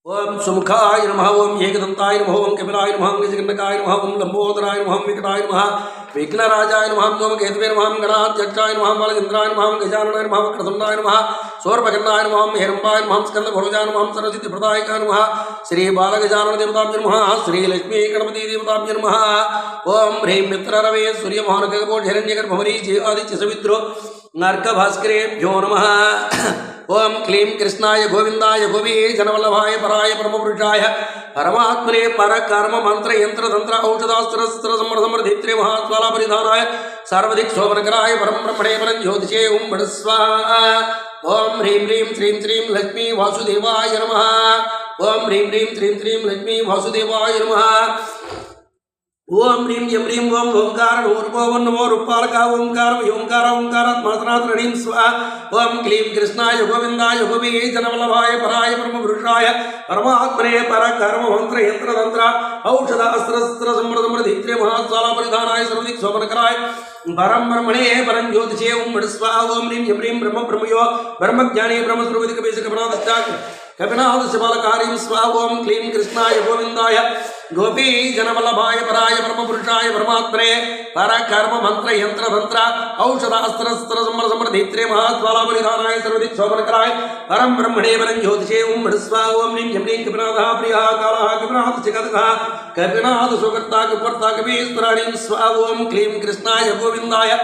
ओम सुमुखाय नमः ओम एकदंताय नमः ओम कपिलाय नमः ओम गजकर्णकाय नमः ओम लंबोदराय नमः ओम विकटाय नमः विघ्नराजाय नमः ओम केतवे नमः गणाध्यक्षाय नमः बालचंद्राय नमः गजाननाय नमः वक्रतुंडाय नमः शूर्पकर्णाय नमः हिरंबाय नमः स्कंदभुजाय नमः सर्वसिद्धिप्रदायकाय नमः श्री बालगजानन देवताभ्यो नमः श्री लक्ष्मी गणपति देवताभ्यो नमः ओम ह्रीं मित्ररवे सूर्यमोहनगर्भो हिरण्यगर्भमरीचि आदित्य सवित्रो नर्कभास्करेभ्यो नमः ओम क्लीं कृष्णाय गोविंदाय गोवी जनवल्लभाय पराय परमपुरुषाय परमात्मने परकर्म मंत्र यंत्र तंत्र औषधास्त्र समृद्धित्रे महाज्वाला परिधानाय सर्वदिक् शोभनकराय परम ब्रह्मणे परम ज्योतिषे ओम बड़ स्वाहा ओम ह्रीं ह्रीं श्रीं श्रीं लक्ष्मी वासुदेवाय नमः ओम ह्रीं ह्रीं श्रीं श्रीं लक्ष्मी वासुदेवाय नमः ओम ह्रीं यं ह्रीं ओम ओंकार ऊर्वो नमो रूपालक ओंकार ओंकार ओंकारात्मात्रात् ह्रीं स्वाहा ओम क्लीं कृष्णाय गोविंदाय गोवी जनवल्लभाय पराय परमपुरुषाय परमात्मने परकर्म मंत्र यंत्र तंत्र औषध अस्त्र समृद्धित्रे महाज्वाला परिधानाय सर्वदिक् शोभनकराय परम ब्रह्मणे परम ज्योतिषे ओम बड़ स्वाहा ओम ह्रीं यं ह्रीं ब्रह्म ब्रह्मयो ब्रह्मज्ञानी ब्रह्मस्वरूपिकबीजकपनादश्च कपिनाथ शिवालकारीं स्वाहा ओम क्लीं कृष्णाय गोविंदाय गोपी जनवल्लभाय पराय परमपुरुषाय परमात्मने परकर्म मंत्र यंत्र तंत्र औषध अस्त्र समृद्धित्रे महाज्वाला परिधानाय सर्वदिक् शोभनकराय परम ब्रह्मणे परम ज्योतिषे ओम बड़ स्वाहा ओम ह्रीं यं ह्रीं कपिनाथः प्रियः कालः कपिनाथ चिकतः कपिनाथ सुकर्ता कपिकर्ता कपीश्वराणीं स्वाहा ओम क्लीं कृष्णाय गोविंदाय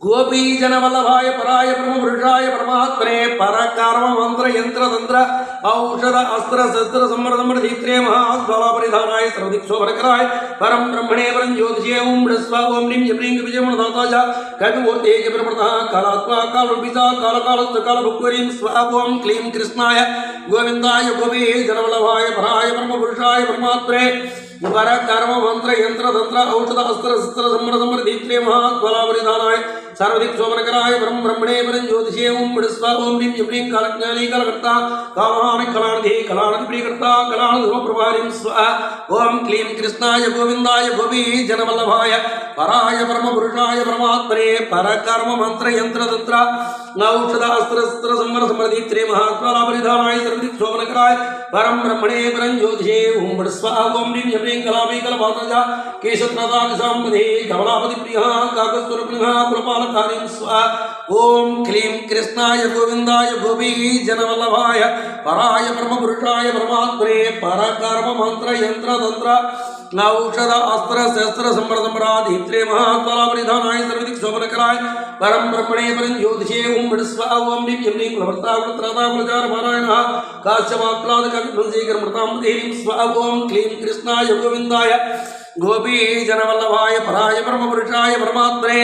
गोपी जनवल्लभाय पराय परमपुरुषाय परमात्मने परकर्म मंत्र यंत्र तंत्र औषध अस्त्र शस्त्र समृद्धित्रे महाज्वाला परिधानाय सर्वदिक् शोभनकराय परम ब्रह्मणे परम ज्योतिषे ओम बड़ स्वाहा ओम ह्रीं यं ह्रीं कपिजमनदाता च कपिमूर्ते कपिप्रमतः कालात्मा कालरूपिता कालकालस्थ कालभुक्वरीं स्वाहा ओम क्लीं कृष्णाय गोविंदाय गोपी जनवल्लभाय पराय परमपुरुषाय परमात्मने परकर्म मंत्र यंत्र तंत्र औषध अस्त्र शस्त्र समृद्धित्रे महाज्वाला परिधानाय सर्वदिक् शोभनकराय परम ब्रह्मणे परम ज्योतिषे ओम बड़ स्वाहा ओम ह्रीं यं ह्रीं कालज्ञानी कालकर्ता कालानि कलानिधि कलानिधि प्रियकर्ता कलानिधि स्वाहा ओम क्लीं कृष्णाय गोविंदाय गोपी जनवल्लभाय पराय परमपुरुषाय परमात्मने परकर्म मंत्र यंत्र तंत्र औषध अस्त्र शस्त्र समृद्धित्रे महाज्वाला परिधानाय सर्वदिक् शोभनकराय परम ब्रह्मणे परम ज्योतिषे ओम बड़ स्वाहा ओम ह्रीं यं ह्रीं कलापि कलभातजा केशत्रता किसाम्पदे कमलापति प्रियः काकस्वरप्रियः कुलपालकारीं स्वाहा ओम क्लीं कृष्णाय गोविंदाय गोपी जनवल्लभाय पराय परमपुरुषाय परमात्मने परकर्म मंत्र यंत्र तंत्र औषध अस्त्र शस्त्र समृद्धित्रे महाज्वाला परिधानाय सर्वदिक् शोभनकराय परम ब्रह्मणे परम ज्योतिषे ओम बड़ स्वाहा ओम ह्रीं यं ह्रीं कुलभर्ता कुलत्राता कुलचार पारायणः काश्यपाप्लाद कविवंशीकरमृतां स्वाहा ओम क्लीं कृष्णाय गोविंदाय गोपी जनवल्लभाय पराय परमपुरुषाय परमात्मने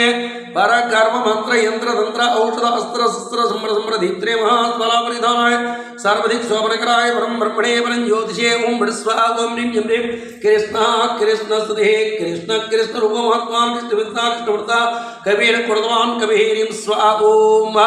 परकर्म मंत्र यंत्र तंत्र औषध अस्त्र शस्त्र समृद्धित्रे महाज्वाला परिधानाय सर्वदिक् शोभनकराय परम ब्रह्मणे परम ज्योतिषे ओम बड़ स्वाहा ओम ह्रीं यं ह्रीं कृष्ण कृष्णस्तुते कृष्ण कृष्ण रूप महात्मा कृष्णविद्ता कृष्णवृत्ता कबीर कुर्दवान् कबीरीं स्वाहा ओम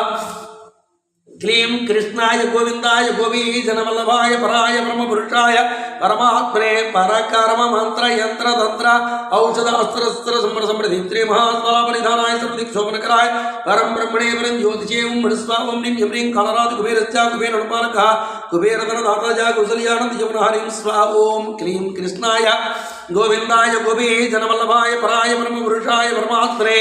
क्लीं कृष्णाय गोविंदाय गोपी जनवल्लभाय पराय परमपुरुषाय परमात्मने परकर्म मंत्र यंत्र तंत्र औषध अस्त्र शस्त्र समृद्धित्रे महाज्वाला परिधानाय सर्वदिक् शोभनकराय परम ब्रह्मणे परम ज्योतिषे ओम बड़ स्वाहा ओम ह्रीं यं ह्रीं कालराज कुबेरश्च कुबेरनपालकः कुबेरधनदाता च कौसल्यानंद यमुनाहरिं स्वाहा ओम क्लीं कृष्णाय गोविंदाय गोपी जनवल्लभाय पराय परमपुरुषाय परमात्मने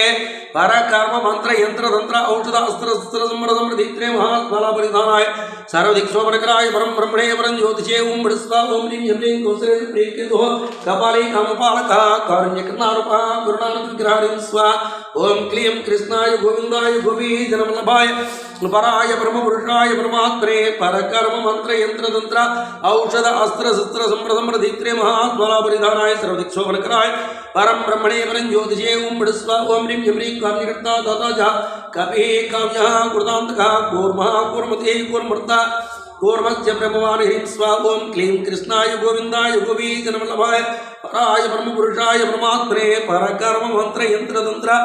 परकर्म मंत्र यंत्र तंत्र औषध अस्त्र शस्त्र समृद्धित्रे महाज्वाला परिधानाय सर्वदिक् शोभनकराय परम ब्रह्मणे परम ज्योतिषे ओम बड़ स्वाहा ओम ह्रीं यं ह्रीं कौसले प्रियकेतुः कपाली कामपालकः कारुण्यकर्णारूपः गुरुनानन्दविग्रहारीं स्वाहा ओम क्लीं कृष्णाय गोविंदाय गोपी जनवल्लभाय पराय परमपुरुषाय परमात्मने परकर्म मंत्र यंत्र तंत्र औषध अस्त्र शस्त्र समृद्धित्रे महाज्वाला परिधानाय सर्वदिक् शोभनकराय परम ब्रह्मणे परम ज्योतिषे ओम बड़ स्वाहा ओम ह्रीं यं ह्रीं काव्यकर्ता दाता च कविः काव्यः कृतान्तकः कूर्मः कूर्मते कूर्मर्ता कूर्मस्य ब्रह्मवान् ह्रीं स्वाहा ओम क्लीं कृष्णाय गोविंदाय गोपी जनवल्लभाय पराय परमपुरुषाय परमात्मने परकर्म मंत्र यंत्र तंत्र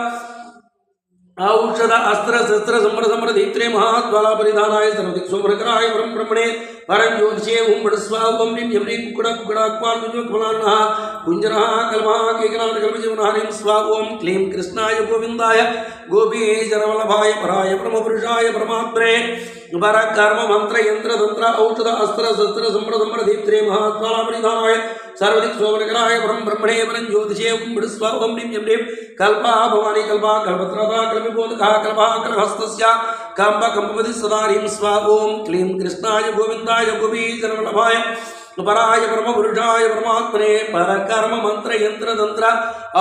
औषध अस्त्र शस्त्र समृद्धित्रे महाज्वाला परिधानाय सर्वदिक् शोभनकराय परम ब्रह्मणे परं ज्योतिषे ओम बड़स्वा ओम ह्रीं यं ह्रीं कुकुडाक्वान् कमलान्नः कुञ्जरः कल्मः केकनाथ कल्मजीवनहरिं स्वा ओम क्लीं कृष्णाय गोविन्दाय गोपी जनवल्लभाय पराय परमपुरुषाय परमात्मने परकर्म मंत्र यंत्र तंत्र औषध अस्त्र शस्त्र संप्रदम्र दीप्त्रे महात्मालापरिधानाय सर्वदिक् शोभनकराय परम ब्रह्मणे परं ज्योतिषे ओम बड़स्वा ओम ह्रीं यं ह्रीं कल्पा भवानी कल्पा कल्पत्रता कल्पबोधकः कल्पः कल्पहस्तस्य कंपकंपपति सदा ह्रीं स्वा ओम क्लीं कृष्णाय गोविन्दाय गोपी जनवल्लभाय पराय परमपुरुषाय परमात्मने परकर्म मंत्र यंत्र तंत्र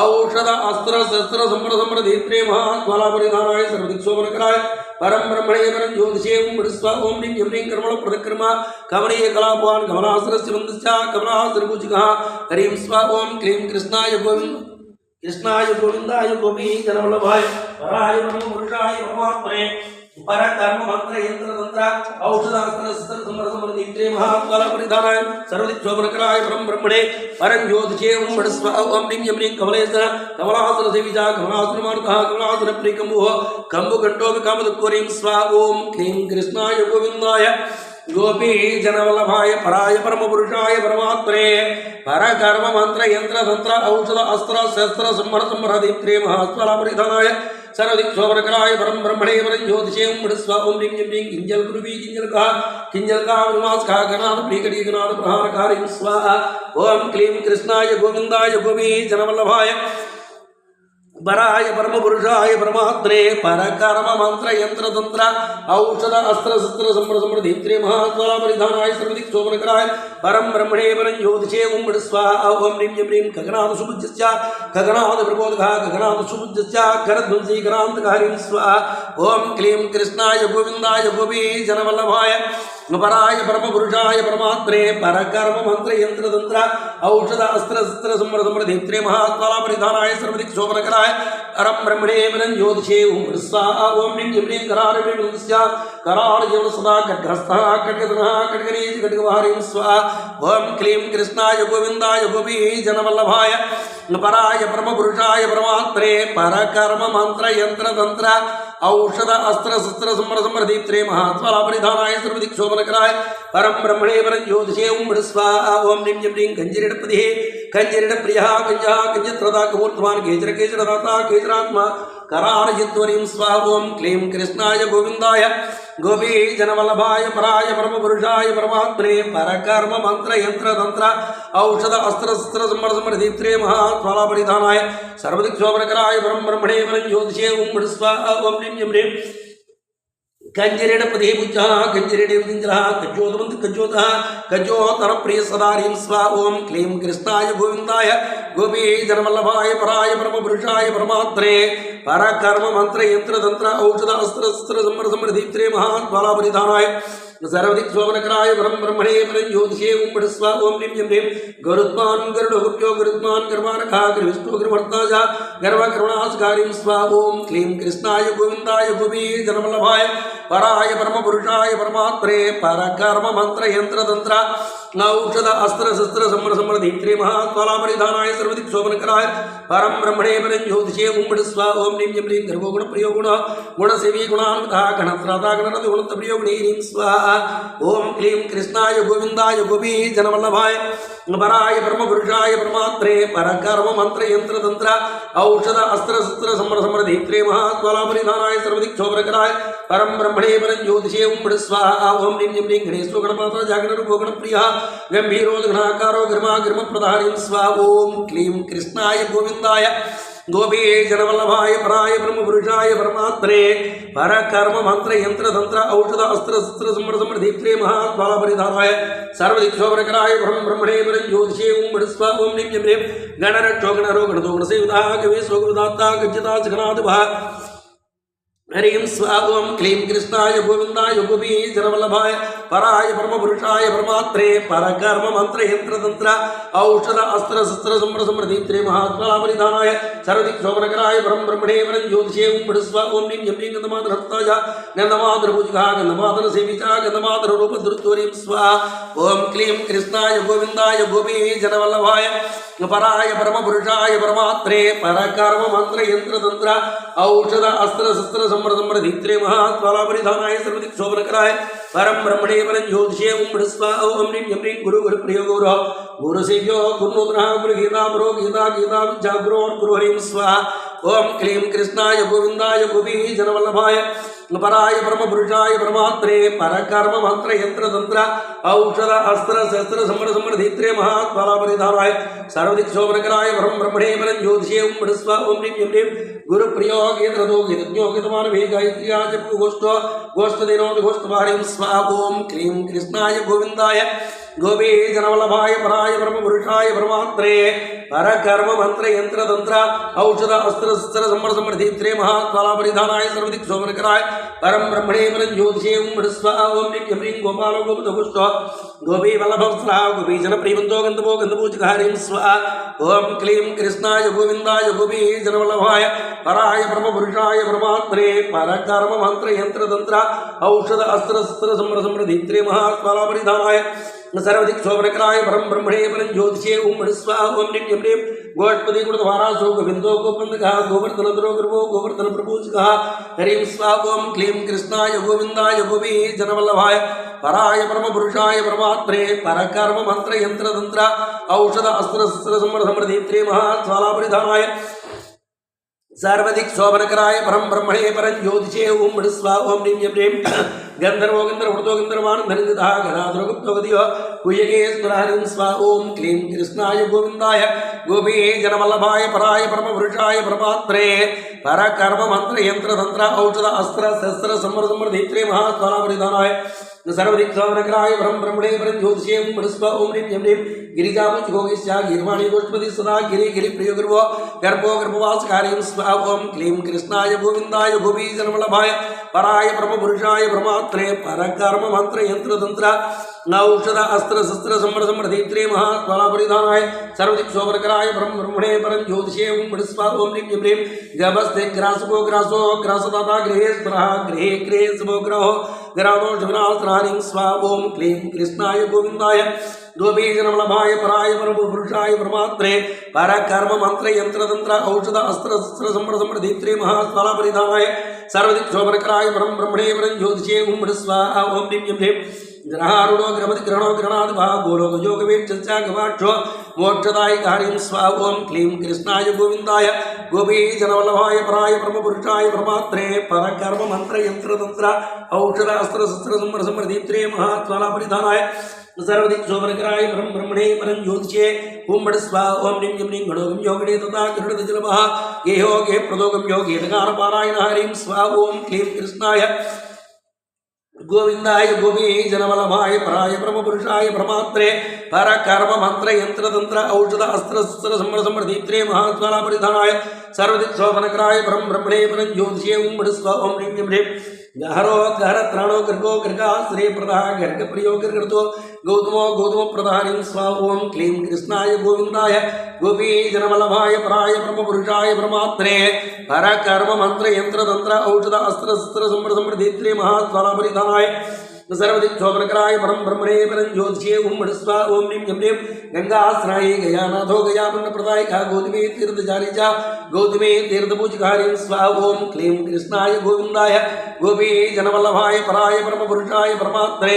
औषध अस्त्र शस्त्र संप्रदम्र दीप्त्रे महात्मालापरिधानाय सर्वदिक् शोभनकराय परम ब्रह्मणे परं ज्योतिषे ओम बड़स्वा ओम ह्रीं यं ह्रीं कर्मण प्रदक्रमा कमनीय कलापवान् कमलासुरस्य वन्दस्य कमलासुरभुजगः ह्रीं स्वा ओम क्लीं कृष्णाय गोविन्दाय गोपी जनवल्लभाय पराय परमपुरुषाय परमात्मने परकर्म मंत्र यंत्र तंत्र औषध अस्त्र शस्त्र संप्रदम्र दीप्त्रे महात्मालापरिधानाय सर्वदिक् शोभनकराय परम ब्रह्मणे परं ज्योतिषे ओम बड़स्वा ओम ह्रीं यं ह्रीं कमलेश्वर कमलासुरसेविता कमलासुरमार्गः कमलासुरप्रियकम्बुः कम्बुकण्ठोऽपि कामदुःखोरीं स्वा ओम क्लीं कृष्णाय गोविन्दाय गोपी जनवल्लभाय पराय परमपुरुषाय परमात्मने परकर्म मंत्र यंत्र तंत्र औषध अस्त्र शस्त्र संहर दीप्त्रे महात्मालापरिधानाय सर्वदिक् शोभनकराय परम ब्रह्मणे परं ज्योतिषे ओम बड़स्वा ओम ह्रीं यं ह्रीं किंजल गुरुवी किंजलका विमास्का गणाद प्रीकटी गणाद प्रहारकारीं स्वाहा ओम क्लीं कृष्णाय गोविन्दाय गोपी जनवल्लभाय पराय परमपुरुषाय परमात्मने परकर्म मंत्र यंत्र तंत्र औषध अस्त्र शस्त्र संप्रदम्र दीप्त्रे महात्मालापरिधानाय सर्वदिक् शोभनकराय परम ब्रह्मणे परं ज्योतिषे ओम बड़स्वा ओम ह्रीं यं ह्रीं खगनाद सुबुद्धस्य खगनाद प्रबोधकः खगनाद सुबुद्धस्य करध्वंसी करान्तकारीं स्वाहा ओम क्लीं कृष्णाय गोविन्दाय गोपी जनवल्लभाय पराय परमपुरुषाय परमात्मने परकर्म मंत्र यंत्र तंत्र औषध अस्त्र शस्त्र संप्रदम्र दीप्त्रे महात्मालापरिधानाय सर्वदिक् शोभनकराय परम ब्रह्मणे परं ज्योतिषे ओम बड़स्वा ओम ह्रीं यं ह्रीं करारविन्दस्य करालजीवन सदा खड्गहस्तः खड्गधरः खड्गनीच खड्गवाहरीं स्वाहा ओम क्लीं कृष्णाय गोविन्दाय गोपी जनवल्लभाय पराय परमपुरुषाय परमात्मने परकर्म मंत्र यंत्र तंत्र औषध अस्त्र शस्त्र संप्रदम्र दीप्त्रे महात्मालापरिधानाय सर्वदिक् शोभनकराय परम ब्रह्मणे परं ज्योतिषे ओम बड़स्वा ओम ह्रीं यं ह्रीं कंजरिडपतिः कंजरिडप्रियः कंजः कंजत्रदा कमूर्तवान् केचरकेचरदाता केचरात्मा करालजित्वरीं स्वाहा ओम क्लीं कृष्णाय गोविन्दाय गोपी जनवल्लभाय पराय परमपुरुषाय परमात्मने परकर्म मंत्र यंत्र तंत्र औषध अस्त्र शस्त्र संप्रदम्र दीप्त्रे महात्मालापरिधानाय सर्वदिक् शोभनकराय परम ब्रह्मणे परं ज्योतिषे ओम बड़स्वा ओम ह्रीं यं ह्रीं कंजरिडपतिः पुच्छः कंजरिडिविञ्जरः कज्जोतमन्त कज्जोतः कज्जोतरप्रिय सदा ह्रीं स्वा ओम क्लीं कृष्णाय गोविन्दाय गोपी जनवल्लभाय पराय परमपुरुषाय परमात्मने परकर्म मंत्र यंत्र तंत्र औषध अस्त्र शस्त्र संप्रदम्र दीप्त्रे महात्मालापरिधानाय सर्वदिक् शोभनकराय परम ब्रह्मणे परं ज्योतिषे ओम बड़स्वा ओम ह्रीं यं ह्रीं गरुत्मान् गरुडगुप्यो गरुत्मान् गर्वानखः गर्विष्ठो गर्वभर्ताज गर्वकरुणास्कारीं स्वा ओम क्लीं कृष्णाय गोविन्दाय गोपी जनवल्लभाय पराय परमपुरुषाय परमात्मने परकर्म मंत्र यंत्र तंत्र औषध अस्त्र शस्त्र संप्रदम्र दीप्त्रे महात्मालापरिधानाय सर्वदिक् शोभनकराय परम ब्रह्मणे परं ज्योतिषे ओम बड़स्वा ओम ह्रीं यं ह्रीं गर्भो गुणप्रियो गुणसेवी गुणान्वितः गणत्राता गणरति गुणप्रियो गुणीरीं स्वाहा ओम क्लीं कृष्णाय गोविन्दाय गोपी जनवल्लभाय पराय परमपुरुषाय परमात्मने परकर्म मंत्र यंत्र तंत्र औषध अस्त्र शस्त्र संप्रदम्र दीप्त्रे महात्मालापरिधानाय सर्वदिक् शोभनकराय परम ब्रह्मणे परं ज्योतिषे ओम बड़स्वा ओम ह्रीं यं ह्रीं गणेशो गणपातो जागरणरूपो गणप्रियः गंभीरोदघनाकारो गर्मा गर्मप्रदारीं स्वाहा ओम क्लीं कृष्णाय गोविन्दाय गोपी जनवल्लभाय पराय ब्रह्मपुरुषाय परमात्मने परकर्म मंत्र यंत्र तंत्र औषध अस्त्र शस्त्र संप्रदम्र दीप्त्रे महात्मालापरिधानाय सर्वदिक् शोभनकराय परम ब्रह्मणे परं ज्योतिषे ओम बड़स्वा ओम ह्रीं यं ह्रीं गणरक्षो गणरो गणतो गणसेवितः कविसो गणदाता गज्जता गणाधिपः ह्रीं स्वा ओम क्लीं कृष्णाय गोविन्दाय गोपी जनवल्लभाय पराय परमपुरुषाय परमात्मने परकर्म मंत्र यंत्र तंत्र औषध अस्त्र शस्त्र संप्रदम्र दीप्त्रे महात्मालापरिधानाय सर्वदिक् शोभनकराय परम ब्रह्मणे परं ज्योतिषे ओम बड़स्वा ओम ह्रीं यं ह्रीं गन्धमादनहस्ताय गन्धमादनभुजगः गन्धमादनसेविता गन्धमादनरूपधृत्वरीं स्वाहा ओम क्लीं कृष्णाय गोविन्दाय गोपी जनवल्लभाय पराय परमपुरुषाय परमात्मने परकर्म मंत्र यंत्र तंत्र औषध अस्त्र शस्त्र सम्मर समृद्धीत्रे महात्वालापरिधानाय सर्वदिक् शोभनकराय परम ब्रह्मणे परं ज्योतिषे ओम बृहस्पा ओम ह्रीं यं ह्रीं गुरु गुरु प्रियो गुरु गुरुसेव्यो गुरुनूतनः गुरु गीता गुरु गीता गीता विद्या गुरु गुरु हरिं स्वाहा ओम क्लीं कृष्णाय गोविंदाय गोपी जनवल्लभाय पराय परम पुरुषाय परमात्रे परकर्म मंत्र यंत्र तंत्र औषध अस्त्र शस्त्र सम्मर समृद्धीत्रे महात्वालापरिधानाय सर्वदिक् शोभनकराय परम ब्रह्मणे परं ज्योतिषे ओम बृहस्पा ओम ह्रीं यं ह्रीं गुरु प्रियो गीतरतो गीतज्ञो गीतमान वेगायत्र्या जपु गोष्ठो गोष्ठदिनोद गोष्ठभारिं स्वाहा ओम क्लीं कृष्णाय गोविंदाय गोपी जनवल्लभाय पराय परम पुरुषाय परमात्रे परकर्म मंत्र यंत्र तंत्र औषध अस्त्र शस्त्र सम्मर समृद्धीत्रे महात्वालापरिधानाय सर्वदिक् शोभनकराय परम ब्रह्मणे परं ज्योतिषे ओम बृहस्पा ओम ह्रीं यं ह्रीं गोपालो गोपदगुष्टो गोपी वल्लभवत्सला गोपी जनप्रियवन्तो गन्धवो गन्धपूजकहारिं स्वाहा ओम क्लीं कृष्णाय गोविंदाय गोपी जनवल्लभाय पराय परम पुरुषाय परमात्रे परकर्म मंत्र यंत्र तंत्र औषध अस्त्र शस्त्र सम्मर समृद्धीत्रे महात्वालापरिधानाय सर्वदिक् शोभनकराय परम ब्रह्मणे परं ज्योतिषे ओम बृहस्पा ओम ह्रीं यं ह्रीं गोष्पति गुणद्वारासो गोविंदो गोपन्दकः गोवर्धनधरो गर्भो गोवर्धन प्रपूजकः हरिं स्वाहा ओम क्लीं कृष्णाय गोविंदाय गोपी जनवल्लभाय पराय परम पुरुषाय परमात्रे परकर्म मंत्र यंत्र तंत्र औषध अस्त्र शस्त्र सम्मर समृद्धीत्रे महात्वालापरिधानाय सर्वदिक् शोभनकराय परम ब्रह्मणे परं ज्योतिषे ओम बृहस्पा ओम ह्रीं यं ह्रीं गंधर्वो गंधर्वतो गंधर्वान् धनिन्दतः गणाधरो गुप्तवदियो कुय्यकेश्वर हरिं स्वाहा ओम क्लीं कृष्णाय गोविंदाय गोपी जनवल्लभाय पराय परम पुरुषाय परमात्रे परकर्म मंत्र यंत्र तंत्र औषध अस्त्र शस्त्र सम्मर समृद्धीत्रे महात्वालापरिधानाय सर्वदिक् शोभनकराय परम ब्रह्मणे परं ज्योतिषे ओम बृहस्पा ओम ह्रीं यं ह्रीं गिरिजामुच गोगिष्ठा गिरिवाणी गोष्पति सदा गिरि गिरि प्रियो गर्भो गर्भो गर्भवासकारिं स्वाहा ओम क्लीं कृष्णाय गोविंदाय गोपी जनवल्लभाय पराय परम पुरुषाय परमात्रे परकर्म मंत्र यंत्र तंत्र औषध अस्त्र शस्त्र सम्मर समृद्धीत्रे महात्वालापरिधानाय सर्वदिक् शोभनकराय परम ब्रह्मणे परं ज्योतिषे ओम बृहस्पा ओम ह्रीं यं ह्रीं गभस्ते ग्रासको ग्रासो ग्रासदाता गृहेश्वरः गृहे गृहे शुभो ग्रहो ग्रामोष विनाशनारिं स्वाहा ओम क्लीं कृष्णाय गोविंदाय गोपी जनवल्लभाय पराय परम पुरुषाय परमात्रे परकर्म मंत्र यंत्र तंत्र औषध अस्त्र शस्त्र सम्मर समृद्धीत्रे महात्वालापरिधानाय सर्वदिक् शोभनकराय परम ब्रह्मणे परं ज्योतिषे ओम बृहस्पा ओम ह्रीं यं ह्रीं ग्रहारूढ़ो ग्रहपति ग्रहणो ग्रहणाद भाग गोलोक योगवेक्षस्य गवाक्षो मोक्षदायिक हरिं स्वाहा ओम क्लीं कृष्णाय गोविंदाय गोपी जनवल्लभाय पराय परम पुरुषाय परमात्रे परकर्म मंत्र यंत्र तंत्र औषध अस्त्र शस्त्र सम्मर समृद्धीत्रे महात्वालापरिधानाय सर्वदिक् शोभनकराय परम ब्रह्मणे परं ज्योतिषे ओम बृहस्पा ओम ह्रीं यं ह्रीं गणोगं योगिने तथा गरुडजलमः गेहो गे प्रदोगं योगे गानपारायण हरिं स्वाहा ओम क्लीं कृष्णाय गोविंदाय गोपी जनवल्लभाय पराय परम पुरुषाय परमात्रे परकर्म मंत्र यंत्र तंत्र औषध अस्त्र शस्त्र सम्मर समृद्धीत्रे महात्वालापरिधानाय सर्वदिक् शोभनकराय परम ब्रह्मणे परं ज्योतिषे ओम बृहस्पा ओम ह्रीं यं ह्रीं गहरो गहरत्राणो गर्गो गर्गा श्री प्रदाः गर्ग प्रियो गर्गतो गौतमो गौतम प्रदाहरिं स्वाहा ओम क्लीं कृष्णाय गोविंदाय गोपी जनवल्लभाय पराय परम पुरुषाय परमात्रे परकर्म मंत्र यंत्र तंत्र औषध अस्त्र शस्त्र सम्मर समृद्धीत्रे महात्वालापरिधानाय सर्वदिक् शोभनकराय परम ब्रह्मणे परं ज्योतिषे ओम बृहस्पा ओम ह्रीं यं ह्रीं गंगास्नायी गयानाथो गयामन्नप्रदायिका गौतमी तीर्थचारी च गौतमी तीर्थपूजकहारिं स्वाहा ओम क्लीं कृष्णाय गोविंदाय गोपी जनवल्लभाय पराय परम पुरुषाय परमात्रे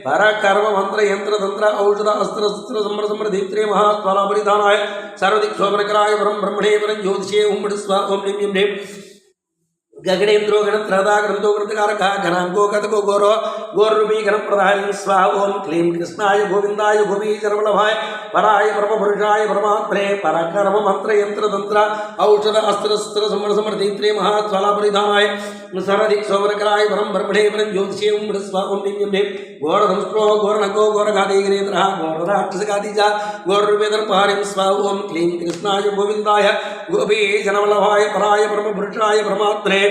परकर्म मंत्र यंत्र तंत्र औषध अस्त्र शस्त्र सम्मर समृद्धीत्रे महात्वालापरिधानाय सर्वदिक् शोभनकराय परम ब्रह्मणे परं ज्योतिषे ओम बृहस्पा ओम ह्रीं यं ह्रीं गगनेन्द्रो गणत्रदा गणतो गणतकारकः घनांको कतको गोरो गोरूपी गणप्रधारिं स्वाहा ओम क्लीं कृष्णाय गोविंदाय गोपी जनवल्लभाय पराय परम पुरुषाय परमात्रे परकर्म मंत्र यंत्र तंत्र औषध अस्त्र शस्त्र सम्मर समृद्धीत्रे महात्वालापरिधानाय सर्वदिक् शोभनकराय परम ब्रह्मणे परं ज्योतिषे ओम बृहस्पा ओम ह्रीं यं ह्रीं घोरधनुष्ट्रो घोरनको घोरघातिगिरेन्द्रः घोरराक्षसघाती च घोररूपेदर्पहारिं स्वाहा ओम क्लीं कृष्णाय गोविंदाय गोपी जनवल्लभाय पराय परम पुरुषाय परमात्रे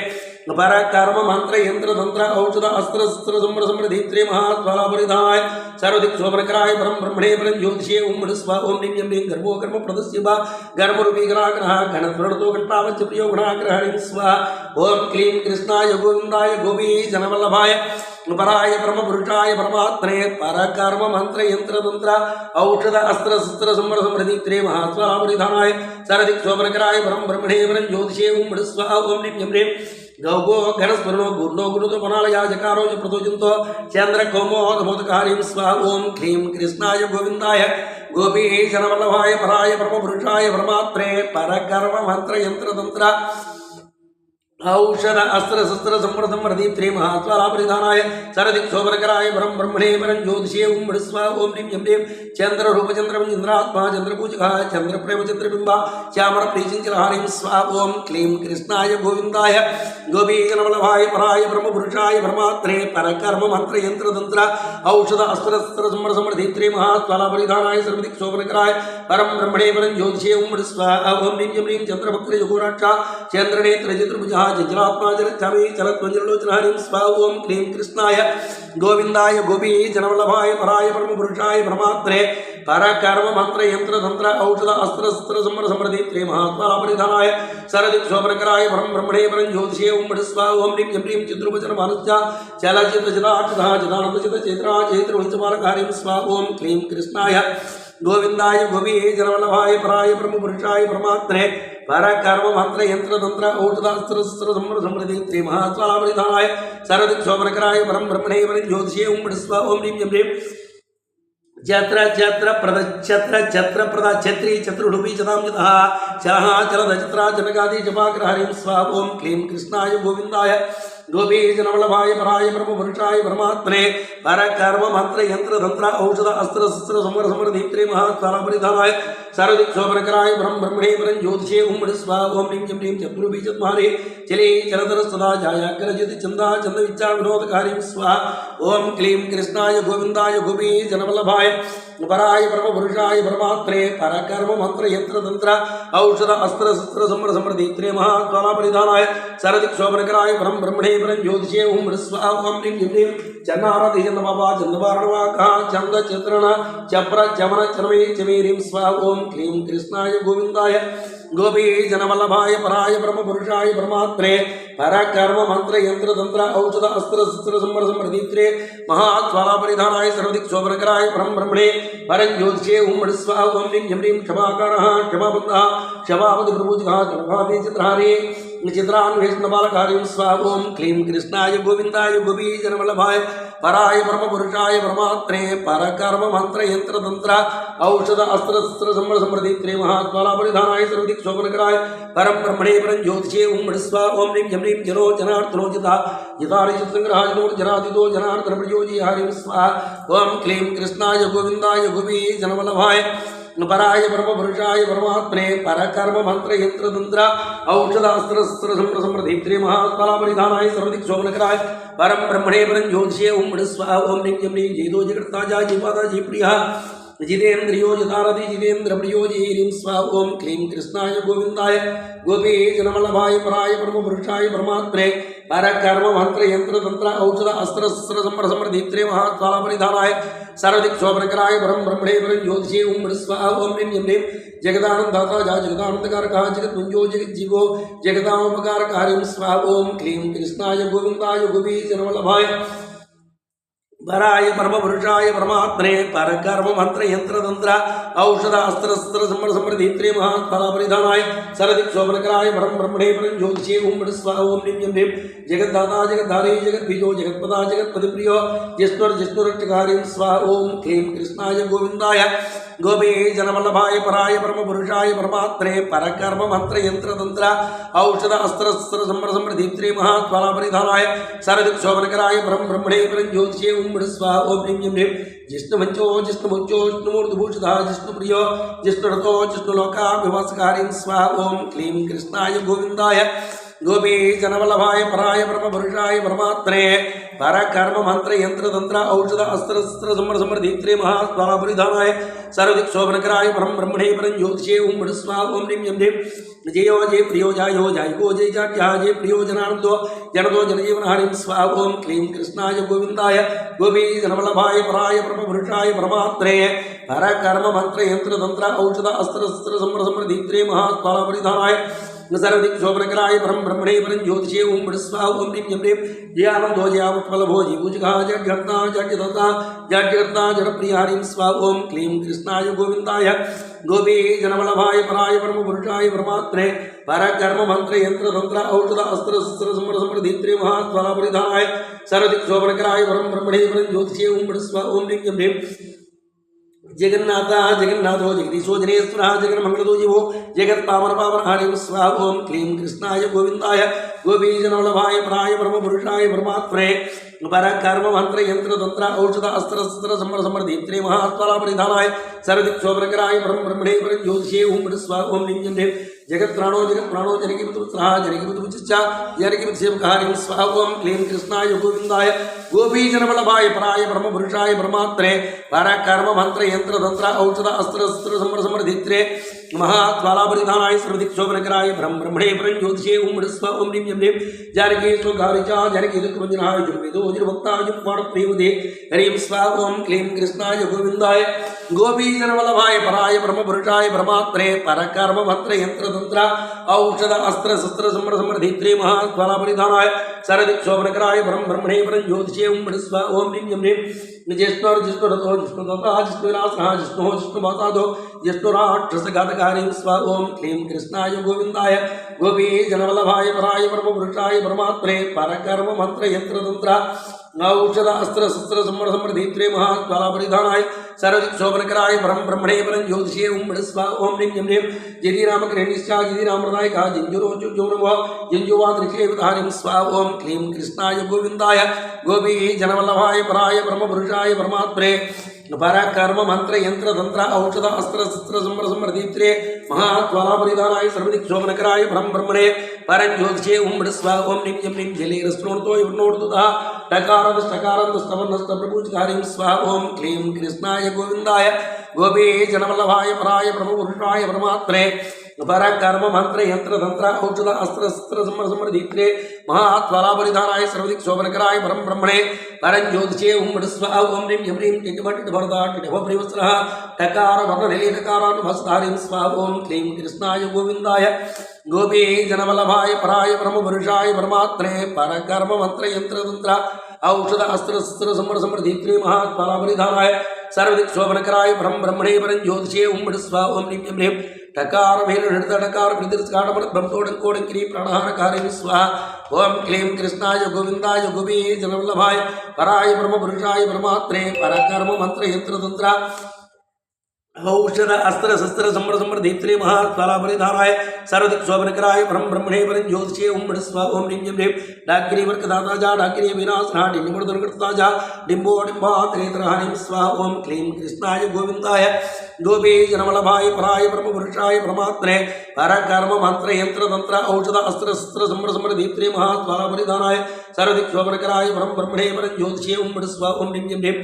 परकर्म मंत्र यंत्र तंत्र औषध अस्त्र शस्त्र सम्मर समृद्धीत्रे महात्वालापरिधानाय सर्वदिक् शोभनकराय परम ब्रह्मणे परं ज्योतिषे ओम बृहस्पा ओम ह्रीं यं ह्रीं गर्भो कर्म प्रदस्य गर्भरूपी गणाग्रह गणध्वरतो घंटावच्च प्रियो गणाग्रह हरिं स्वाहा ओम क्लीं कृष्णाय गोविंदाय गोपी जनवल्लभाय पराय परम पुरुषाय परमात्मने परकर्म मंत्र यंत्र तंत्र औषध अस्त्र शस्त्र संवर समृद्धि त्रे महास्वरामरिधानाय सरदिक शोभनकराय परम ब्रह्मणे परम ज्योतिषे ओम स्वाहा ओम नित्यं ह्रीं गौगो घनस्मरणो गुर्णो गुरुतो पनालया जकारो च प्रतोजन्तो चंद्र कौमो धमोदकारीं स्वाहा ओम क्लीं कृष्णाय गोविंदाय गोपीशनवल्लभाय पराय परम पुरुषाय परमात्मने परकर्म मंत्र यंत्र तंत्र औषध अस्त्र शस्त्र संवर्धम प्रदीप्त्रे महास्वरापरिधानाय सरदिक शोभनकराय परम ब्रह्मणे परम ज्योतिषे ओम स्वाहा ओम ह्रीं यं ह्रीं चंद्र रूप चंद्र इंद्रात्मा चंद्रपूजकाय चंद्र प्रेम चंद्रबिंबा श्यामर प्रीचिंचरहारीं स्वाहा ओम क्लीं कृष्णाय गोविंदाय गोपीजनवल्लभाय पराय परम पुरुषाय परमात्मने परकर्म मंत्र यंत्र तंत्र औषध अस्त्र शस्त्र संवर्धम प्रदीप्त्रे महास्वरापरिधानाय सरदिक शोभनकराय परम ब्रह्मणे परम ज्योतिषे ओम स्वाहा ओम ह्रीं यं ह्रीं चंद्रभक्त्र योगोराक्षा चंद्रनेत्र चतुर्भुजः जलात्मा जलचामी चलत्वंजलोचनहरिं स्वाहा ओम क्लीं कृष्णाय गोविंदाय गोपी जनवल्लभाय पराय परम पुरुषाय परमात्मने परकर्म मंत्र यंत्र तंत्र औषध अस्त्र शस्त्र संवर समृद्धि त्रे महास्वरापरिधानाय सरदिक शोभनकराय परम ब्रह्मणे परम ज्योतिषे ओम स्वाहा ओम ह्रीं यं ह्रीं चिद्रुपचन मानुष्य चलचित्र चिदाक्षतः चिदानंद चित चैत्रा चैत्रवंशमालकारीं स्वाहा ओम क्लीं कृष्णाय गोविंदाय गोपी जनवल्लभाय पराय परम पुरुषाय परमात्मने परकर्म मंत्र यंत्र तंत्र औषधास्त्र शस्त्र संवर समृद्धि त्रि महास्वरापरिधानाय सरदिक शोभनकराय परम ब्रह्मणे परम ज्योतिषे ओम स्वाहा ओम ह्रीं यं ह्रीं जत्र जत्र प्रद छत्र छत्र प्रदा छत्री चतुर्डुपी चतांजतः चलहा चलद चत्रा जनकादि जपाग्रहरीं स्वाहा ओम क्लीं कृष्णाय गोविंदाय गोपीजनवल्लभाय पराय परम पुरुषाय परमात्मने परकर्म मंत्र यंत्र तंत्र औषध अस्त्र शस्त्र संवर समृद्धि त्रि महास्वरापरिधानाय सरदिक शोभनकराय परम ब्रह्मणे परम ज्योतिषे ओम स्वाहा ओम ह्रीं यं ह्रीं चतुर्भुज चत्वारि चले चलधर सदा जायाग्रजित चंदा चंदविच्चा विनोदकारीं स्वाहा ओम क्लीं कृष्णाय गोविंदाय गोपीजनवल्लभाय पराय परम पुरुषाय परमात्मने परकर्म मंत्र यंत्र तंत्र औषध अस्त्र शस्त्र संवर समृद्धि त्रि महास्वरापरिधानाय सरदिक शोभनकराय परम ब्रह्मणे परम ज्योतिषे ओम स्वाहा ओम ह्रीं यं ह्रीं चन्नारति चंदबाबा चंदवारणवाका चंद चित्रण चप्र चमन चरमे चमेरीं स्वाहा ओम क्लीं कृष्णाय गोविंदाय गोपीजनवल्लभाय पराय परम पुरुषाय परमात्मने परकर्म मंत्र यंत्र तंत्र औषध अस्त्र शस्त्र संवर समृद्धि त्रे महास्वरापरिधानाय सरदिक शोभनकराय परम ब्रह्मणे परम ज्योतिषे ओम स्वाहा ओम ह्रीं यं ह्रीं क्षमाकारः क्षमाबन्धः क्षमावति प्रभुजः जनभाति चित्रहारी चित्रान्वेषणबालकारीं स्वाहा ओम क्लीं कृष्णाय गोविंदाय गोपीजनवल्लभाय पराय परम पुरुषाय परमात्मने परकर्म मंत्र यंत्र तंत्र औषध अस्त्र शस्त्र संवर समृद्धि त्रि महास्वरापरिधानाय सरदिक शोभनकराय परम ब्रह्मणे परम ज्योतिषे ओम स्वाहा ओम ह्रीं यं ह्रीं जनो जनार्दनो जिता जितारिजित संग्रहाजनो जनादितो जनार्दन प्रयोजी हरिं स्वाहा ओम क्लीं कृष्णाय गोविंदाय गोपीजनवल्लभाय पराय परम पुरुषाय परमात्मने परकर्म मंत्र यंत्र तंत्र औषध अस्त्र शस्त्र संवर समृद्धि त्रि महास्वरापरिधानाय सरदिक शोभनकराय परम ब्रह्मणे परम ज्योतिषे ओम स्वाहा ओम ह्रीं यं ह्रीं जयदो जगत्ता जा जीवादा जी प्रियः जितेन्द्रियो जतारति जितेन्द्र प्रियो जीरीं स्वाहा ओम क्लीं कृष्णाय गोविंदाय गोपीजनवल्लभाय पराय परम पुरुषाय परमात्मने परकर्म मंत्र यंत्र तंत्र औषध अस्त्र शस्त्र संवर समृद्धि त्रि महास्वरापरिधानाय सरदिक शोभनकराय परम ब्रह्मणे परम ज्योतिषे ओम स्वाहा ओम ह्रीं यं ह्रीं जगदानंदाता जा जगदानंदकारकः जगद्मंजो जगज्जीवो जगदामपकारकारीं स्वाहा ओम क्लीं कृष्णाय गोविंदाय गोपीजनवल्लभाय पराय परम पुरुषाय परमात्मने परकर्म मंत्र यंत्र तंत्र औषध अस्त्र शस्त्र संवर समृद्धि त्रि महास्वरापरिधानाय सरदिक शोभनकराय परम ब्रह्मणे परम ज्योतिषे ओम स्वाहा ओम ह्रीं यं ह्रीं जगद्दाता जगद्धारी जगद्बीजो जगत्पदा जगत्पतिप्रियो जिष्णुरजिष्णुरक्षकारीं स्वाहा ओम क्लीं कृष्णाय गोविंदाय गोपीजनवल्लभाय पराय परम पुरुषाय परमात्मने परकर्म मंत्र यंत्र तंत्र औषध अस्त्र शस्त्र संवर समृद्धि त्रि महास्वरापरिधानाय सरदिक शोभनकराय परम ब्रह्मणे परम ज्योतिषे ओम स्वाहा ओम ह्रीं यं ह्रीं जिष्णुमंचो जिष्णुमुच्चो जिष्णुमूर्तिभूषितः जिष्णुप्रियो जिष्णुरतो जिष्णुलोकाभिवासकारीं स्वाहा ओम क्लीं कृष्णाय गोविंदाय गोपीजनवल्लभाय पराय परम पुरुषाय परमात्मने परकर्म मंत्र यंत्र तंत्र औषध अस्त्र शस्त्र संवर समृद्धि त्रि महास्वरापरिधानाय सरदिक शोभनकराय परम ब्रह्मणे परम ज्योतिषे ओम स्वाहा ओम ह्रीं यं ह्रीं जयो जय प्रियो जायो जायको जय जाट्यः जय प्रियो जनानंदो जनतो जनजीवनहरिं स्वाहा ओम क्लीं कृष्णाय गोविंदाय गोपीजनवल्लभाय पराय परम पुरुषाय परमात्मने परकर्म मंत्र यंत्र तंत्र औषध अस्त्र शस्त्र संवर समृद्धि त्रि महास्वरापरिधानाय सर्वदिक्शोभनकराय परम ब्रह्मणे परं ज्योतिषे ओम बृहत् स्वाहा ओम ह्रीं ह्रीं जयानंदो जयावत्फलभोजी पूजका जड्यर्ता जड्यदत्ता जड्यर्ता जडप्रिया ह्रीं स्वाहा ओम क्लीं कृष्णाय गोविंदाय गोपी जनवल्लभाय पराय परम पुरुषाय परमात्मने परकर्म मंत्र यंत्र तंत्र औषध अस्त्र शस्त्र समर समृद्धित्रे महात्वला परिधानाय सर्वदिक्शोभनकराय परम ब्रह्मणे परं ज्योतिषे ओम बृहत् स्वाहा ओम ह्रीं ह्रीं जगन्नाथ जगन्नाथो जगदीशो जनेश्वर जगन्मंगलो जीवो जगत पावन पावन हरिं स्वाहा ओम क्लीं कृष्णाय गोविंदाय गोपी जनवल्लभाय पराय परम पुरुषाय परमात्मने परकर्म मंत्र यंत्र तंत्र औषध अस्त्र शस्त्र समर समृद्धित्रे महात्वला परिधानाय सर्वदिक्शोभनकराय परम ब्रह्मणे परं ज्योतिषे ओम बृहत् स्वाहा ओम ह्रीं ह्रीं जगत प्राणो जनकीपुत्रः जनकीपुत्रपुत्रश्च जनकीपुत्रसेवकः स्वाहा ओम क्लीं कृष्णाय गोविंदाय गोपी जनवल्लभाय पराय परम पुरुषाय परमात्मने परकर्म मंत्र यंत्र तंत्र औषध अस्त्र शस्त्र समर समृद्धित्रे महात्वाला परिधानाय सर्वदिक्शोभनकराय परम ब्रह्मणे परं ज्योतिषे ओम बृहत् स्वाहा ओम ह्रीं ह्रीं जानकी स्वगारिचा जानकी दुःखभञ्जनाय जुर्वेदो जुर्भक्ताय जुप्पाणप्रियवदे हरिं स्वाहा ओम क्लीं कृष्णाय गोविंदाय गोपी जनवल्लभाय पराय परम पुरुषाय परमात्मने परकर्म मंत्र यंत्र तंत्र औषध अस्त्र शस्त्र समर समृद्धित्रे महात्वाला परिधानाय सर्वदिक्शोभनकराय परम ब्रह्मणे परं ज्योतिषे ओम बृहत् स्वाहा ओम ह्रीं ह्रीं जिष्णुर्जिष्णुरथो जिष्णुदत्ता जिष्णुविनाशनः जिष्णुः जिष्णुमातादो जिष्णुराक्षसघातकारीं स्वाहा ओम क्लीं कृष्णाय गोविंदाय गोपी जनवल्लभाय पराय परम पुरुषाय परमात्मने परकर्म मंत्र यंत्र तंत्र औषध अस्त्र शस्त्र समर समृद्धित्रे महात्वाला परिधानाय सर्वदिक्शोभनकराय परम ब्रह्मणे परं ज्योतिषे ओम बृहत् स्वाहा ओम ह्रीं ह्रीं यदि राम कृष्णश्च यदि रामनायकः जिञ्जुरोचो नमः जिञ्जुवादृशेवधारिं स्वाहा ओम क्लीं कृष्णाय गोविंदाय गोपी जनवल्लभाय पराय परम पुरुषाय परमात्मने परकर्म मंत्र यंत्र तंत्र औषध अस्त्र शस्त्र समर समृद्धित्रे महात्वाला परिधानाय सर्वदिक्शोभनकराय परम ब्रह्मणे परं ज्योतिषे ओम बृहत् स्वाहा ओम ह्रीं ह्रीं जलेरस्नोर्तो विष्णोर्तुतः टकारस्तकारान्तस्तप्रभुजकारीं स्वाहा ओम क्लीं कृष्णाय गोविंदाय गोपी जनवल्लभाय पराय परम पुरुषाय परमात्मने परकर्म मंत्र यंत्र तंत्र औषध अस्त्र शस्त्र समर समृद्धित्रे महात्वाला परिधानाय सर्वदिक्शोभनकराय परम ब्रह्मणे परं ज्योतिषे ओम बृहत् स्वाहा ओम ह्रीं ह्रीं टिटभटिटभरदा टिटभप्रिवत्सरः टकार वर्णनिलीटकारान्भस्तारीं स्वाहा ओम क्लीं कृष्णाय गोविंदाय गोपी जनवल्लभाय पराय परम पुरुषाय परमात्मने परकर्म मंत्र यंत्र तंत्र औषध अस्त्र शस्त्र समर समृद्धित्रे महात्वाला परिधानाय सर्वदिक्शोभनकराय परम ब्रह्मणे परं ज्योतिषे ओम बृहत् स्वाहा ओम ह्रीं ह्रीं टकार टकार प्रदर्शकाड़कोड़ंकिरी प्राणहारकारिणी स्वाहा ओम क्लीं कृष्णाय गोविंदाय गोपी जनवल्लभाय पराय परम पुरुषाय परमात्मने परकर्म मंत्र यंत्र तंत्र औषध अस्त्र शस्त्र समर समृद्धित्रे महात्वाला परिधानाय सर्वदिक्शोभनकराय परम ब्रह्मणे परं ज्योतिषे ओम बृहत् स्वाहा ओम ह्रीं ह्रीं डाकिनी वर्कदाता जा डाकिनी विनाशनः डिम्बोर्धनकृता जा डिम्बो डिम्बात्रेतरहरिं स्वाहा ओम क्लीं कृष्णाय गोविंदाय गोपी जनवल्लभाय पराय परम पुरुषाय परमात्मने परकर्म मंत्र यंत्र तंत्र औषध अस्त्र शस्त्र समर समृद्धित्रे महात्वाला परिधानाय सर्वदिक्शोभनकराय परम ब्रह्मणे परं ज्योतिषे ओम बृहत् स्वाहा ओम ह्रीं ह्रीं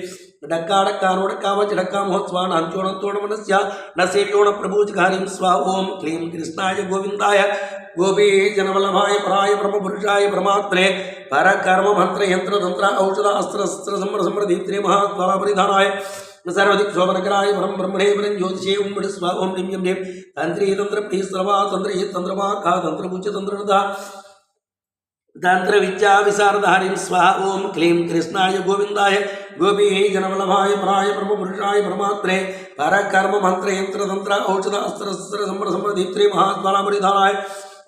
डक्का डक्का नोडक्का वज्रक्का महोत्सवान अंचोण तोणमनस्य नसेव्योण प्रभुजकारीं स्वाहा ओम क्लीं कृष्णाय गोविंदाय गोपी जनवल्लभाय पराय परम पुरुषाय परमात्मने परकर्म मंत्र यंत्र तंत्र औषध अस्त्र शस्त्र समर समृद्धित्रे महात्वाला परिधानाय सर्वदिक्शोभनकराय परम ब्रह्मणे परं ज्योतिषे ओम बृहत् स्वाहा ओम ह्रीं ह्रीं तंत्री तंत्र प्रीस्रवा तंत्र हित तंत्रवाक्का तंत्रभुज तंत्रनदा तंत्र विद्या विशारदारिं स्वाहा ओम क्लीं कृष्णाय गोविंदाय गोपी जनवल्लभाय पराय परम पुरुषाय परमात्मने परकर्म मंत्र यंत्र तंत्र औषध अस्त्र शस्त्र समर समृद्धित्रे महात्वाला परिधानाय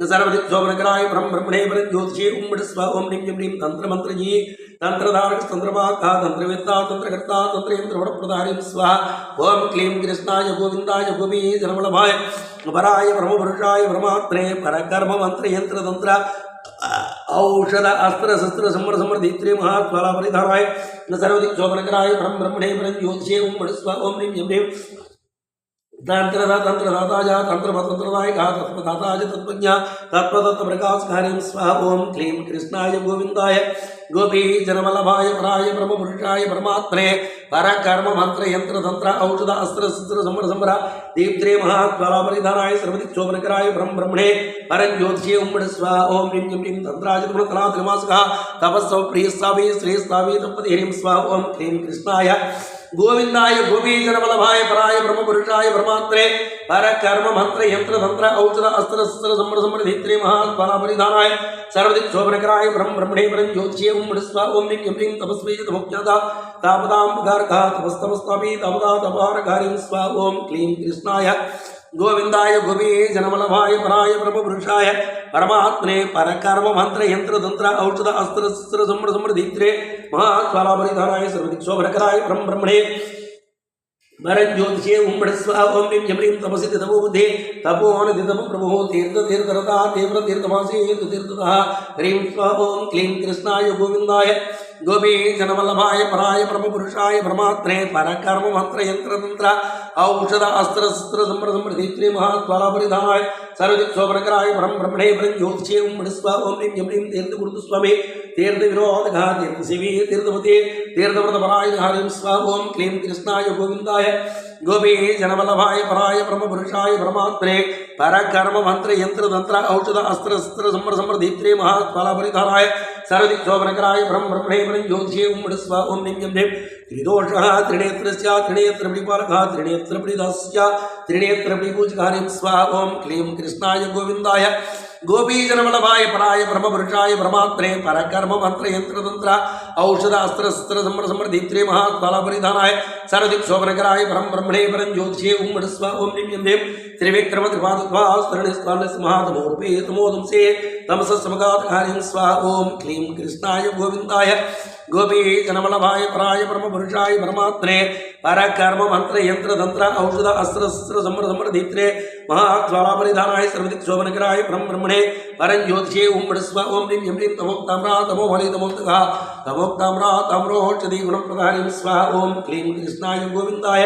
सर्वदिक्शोभनकराय परम ब्रह्मणे परं ज्योतिषे ओम बृहत् स्वाहा ओम ह्रीं ह्रीं तंत्र मंत्रजी तंत्रधारक तंत्रवाक्का तंत्रवेत्ता तंत्रकर्ता तंत्रयंत्रवरप्रधारिं स्वाहा ओम क्लीं कृष्णाय गोविंदाय गोपी जनवल्लभाय पराय परम पुरुषाय परमात्मने परकर्म मंत्र यंत्र तंत्र औषध अस्त्र शस्त्र समर समृद्धित्रे महात्वाला परिधानाय सर्वदिक्शोभनकराय परम ब्रह्मणे परं ज्योतिषे ओम बृहत् स्वाहा ओम ह्रीं ह्रीं तंत्रदाता जा तंत्रदायक तत्वदाता च तत्वज्ञ तत्प्रकाशकारीं स्वाहा ओम क्लीं कृष्णाय गोविंदाय गोपी जनवल्लभाय पराय परम पुरुषाय परमात्मने परकर्म मंत्र यंत्र तंत्र औषध अस्त्र शस्त्र समर समर दीप्त्रे महात्वाला परिधानाय सर्वदिक्शोभनकराय परम ब्रह्मणे परं ज्योतिषे ओम बृहत् स्वाहा ओम ह्रीं ह्रीं तंत्राज गुणकला त्रिमासकः तपस्सव प्रियस्तावि श्रेयस्तावि तपति ह्रीं स्वाहा ओम क्लीं कृष्णाय गोविंदाय गोपीजनवल्लभाय पराय ब्रह्मपुरुषाय परमात्मने परकर्म मंत्र यंत्र तंत्र औषध अस्त्र शस्त्र समर समृद्धित्रे महाफलापरिधानाय सर्वदिक् शोभनकराय ब्रह्मणे परं ज्योतिषे ओम मृस्वा ओम निं यं तपस्वी तमुख्याता तापदां गार्गा तपस्तमस्तापि तापदा तपारकारिं स्वा ओम क्लीं कृष्णाय गोविंदाय गोपीजनवल्लभाय पराय ब्रह्मपुरुषाय परमात्मने परकर्म मंत्र यंत्र तंत्र औषध अस्त्र शस्त्र समर समृद्धित्रे महाफलापरिधानाय सर्वदिक् शोभनकराय ब्रह्मणे परं ज्योतिषे ओम स्वा ओम निं यं तपसि तपो बुद्धे तपोवन तपो प्रभो तीर्थ तीर्थरता तीव्र तीर्थमासी तीर्थतः ह्रीं स्वा ओम क्लीं कृष्णाय गोविंदाय गोपीजनवल्लभाय पराय ब्रह्मपुरुषाय परमात्मने परकर्म मंत्र यंत्र तंत्र औषध अस्त्र शस्त्र समर समृद्धित्रे महाफलापरिधानाय सर्वदिक् शोभनकराय ब्रह्मणे परं ज्योतिषे ओम स्वा ओम निं यं तीर्थगुरुः स्वामी तीर्थ विरोधः तीर्थ शिवी तीर्थमते तीर्थव्रतपराय हरिं स्वा ओम क्लीं कृष्णाय गोविंदाय गोपीजनवल्लभाय पराय ब्रह्मपुरुषाय परमात्मने परकर्म मंत्र यंत्र तंत्र औषध अस्त्र शस्त्र समर समृद्धित्रे महाफलापरिधानाय सर्वदिक् शोभनकराय ब्रह्मणे परं ज्योतिषे ओम स्वा ओम निं यं त्रिदोषः त्रिनेत्रस्य त्रिनेत्रपरिपालकः त्रिनेत्रपरिदास्य त्रिनेत्रपरिपूजकारिं स्वा ओम क्लीं कृष्णाय गोविंदाय गोपीजनवल्लभाय पराय ब्रह्मपुरुषाय परमात्मने परकर्म मंत्र यंत्र तंत्र औषध अस्त्र शस्त्र समर समृद्धित्रे महाफलापरिधानाय सर्वदिक् शोभनकराय ब्रह्मणे परं ज्योतिषे ओम स्वा ओम निं यं त्रिविक्रम त्रिपादुर्वास्तरणिस्तानस्महातमोर्पे तमोदंसे तमसस्मगातकारिं स्वा ओम क्लीं कृष्णाय गोविंदाय गोपीजनवल्लभाय पराय ब्रह्मपुरुषाय परमात्मने परकर्म मंत्र यंत्र तंत्र औषध अस्त्र शस्त्र समर समृद्धित्रे महाफलापरिधानाय सर्वदिक् शोभनकराय ब्रह्मणे परं ज्योतिषे ओम स्वा ओम निं यं तमोक्ताम्रा तमोबली तमोक्तः तमोक्ताम्रा ताम्रोषधि गुणप्रधानिं स्वा ओम क्लीं कृष्णाय गोविंदाय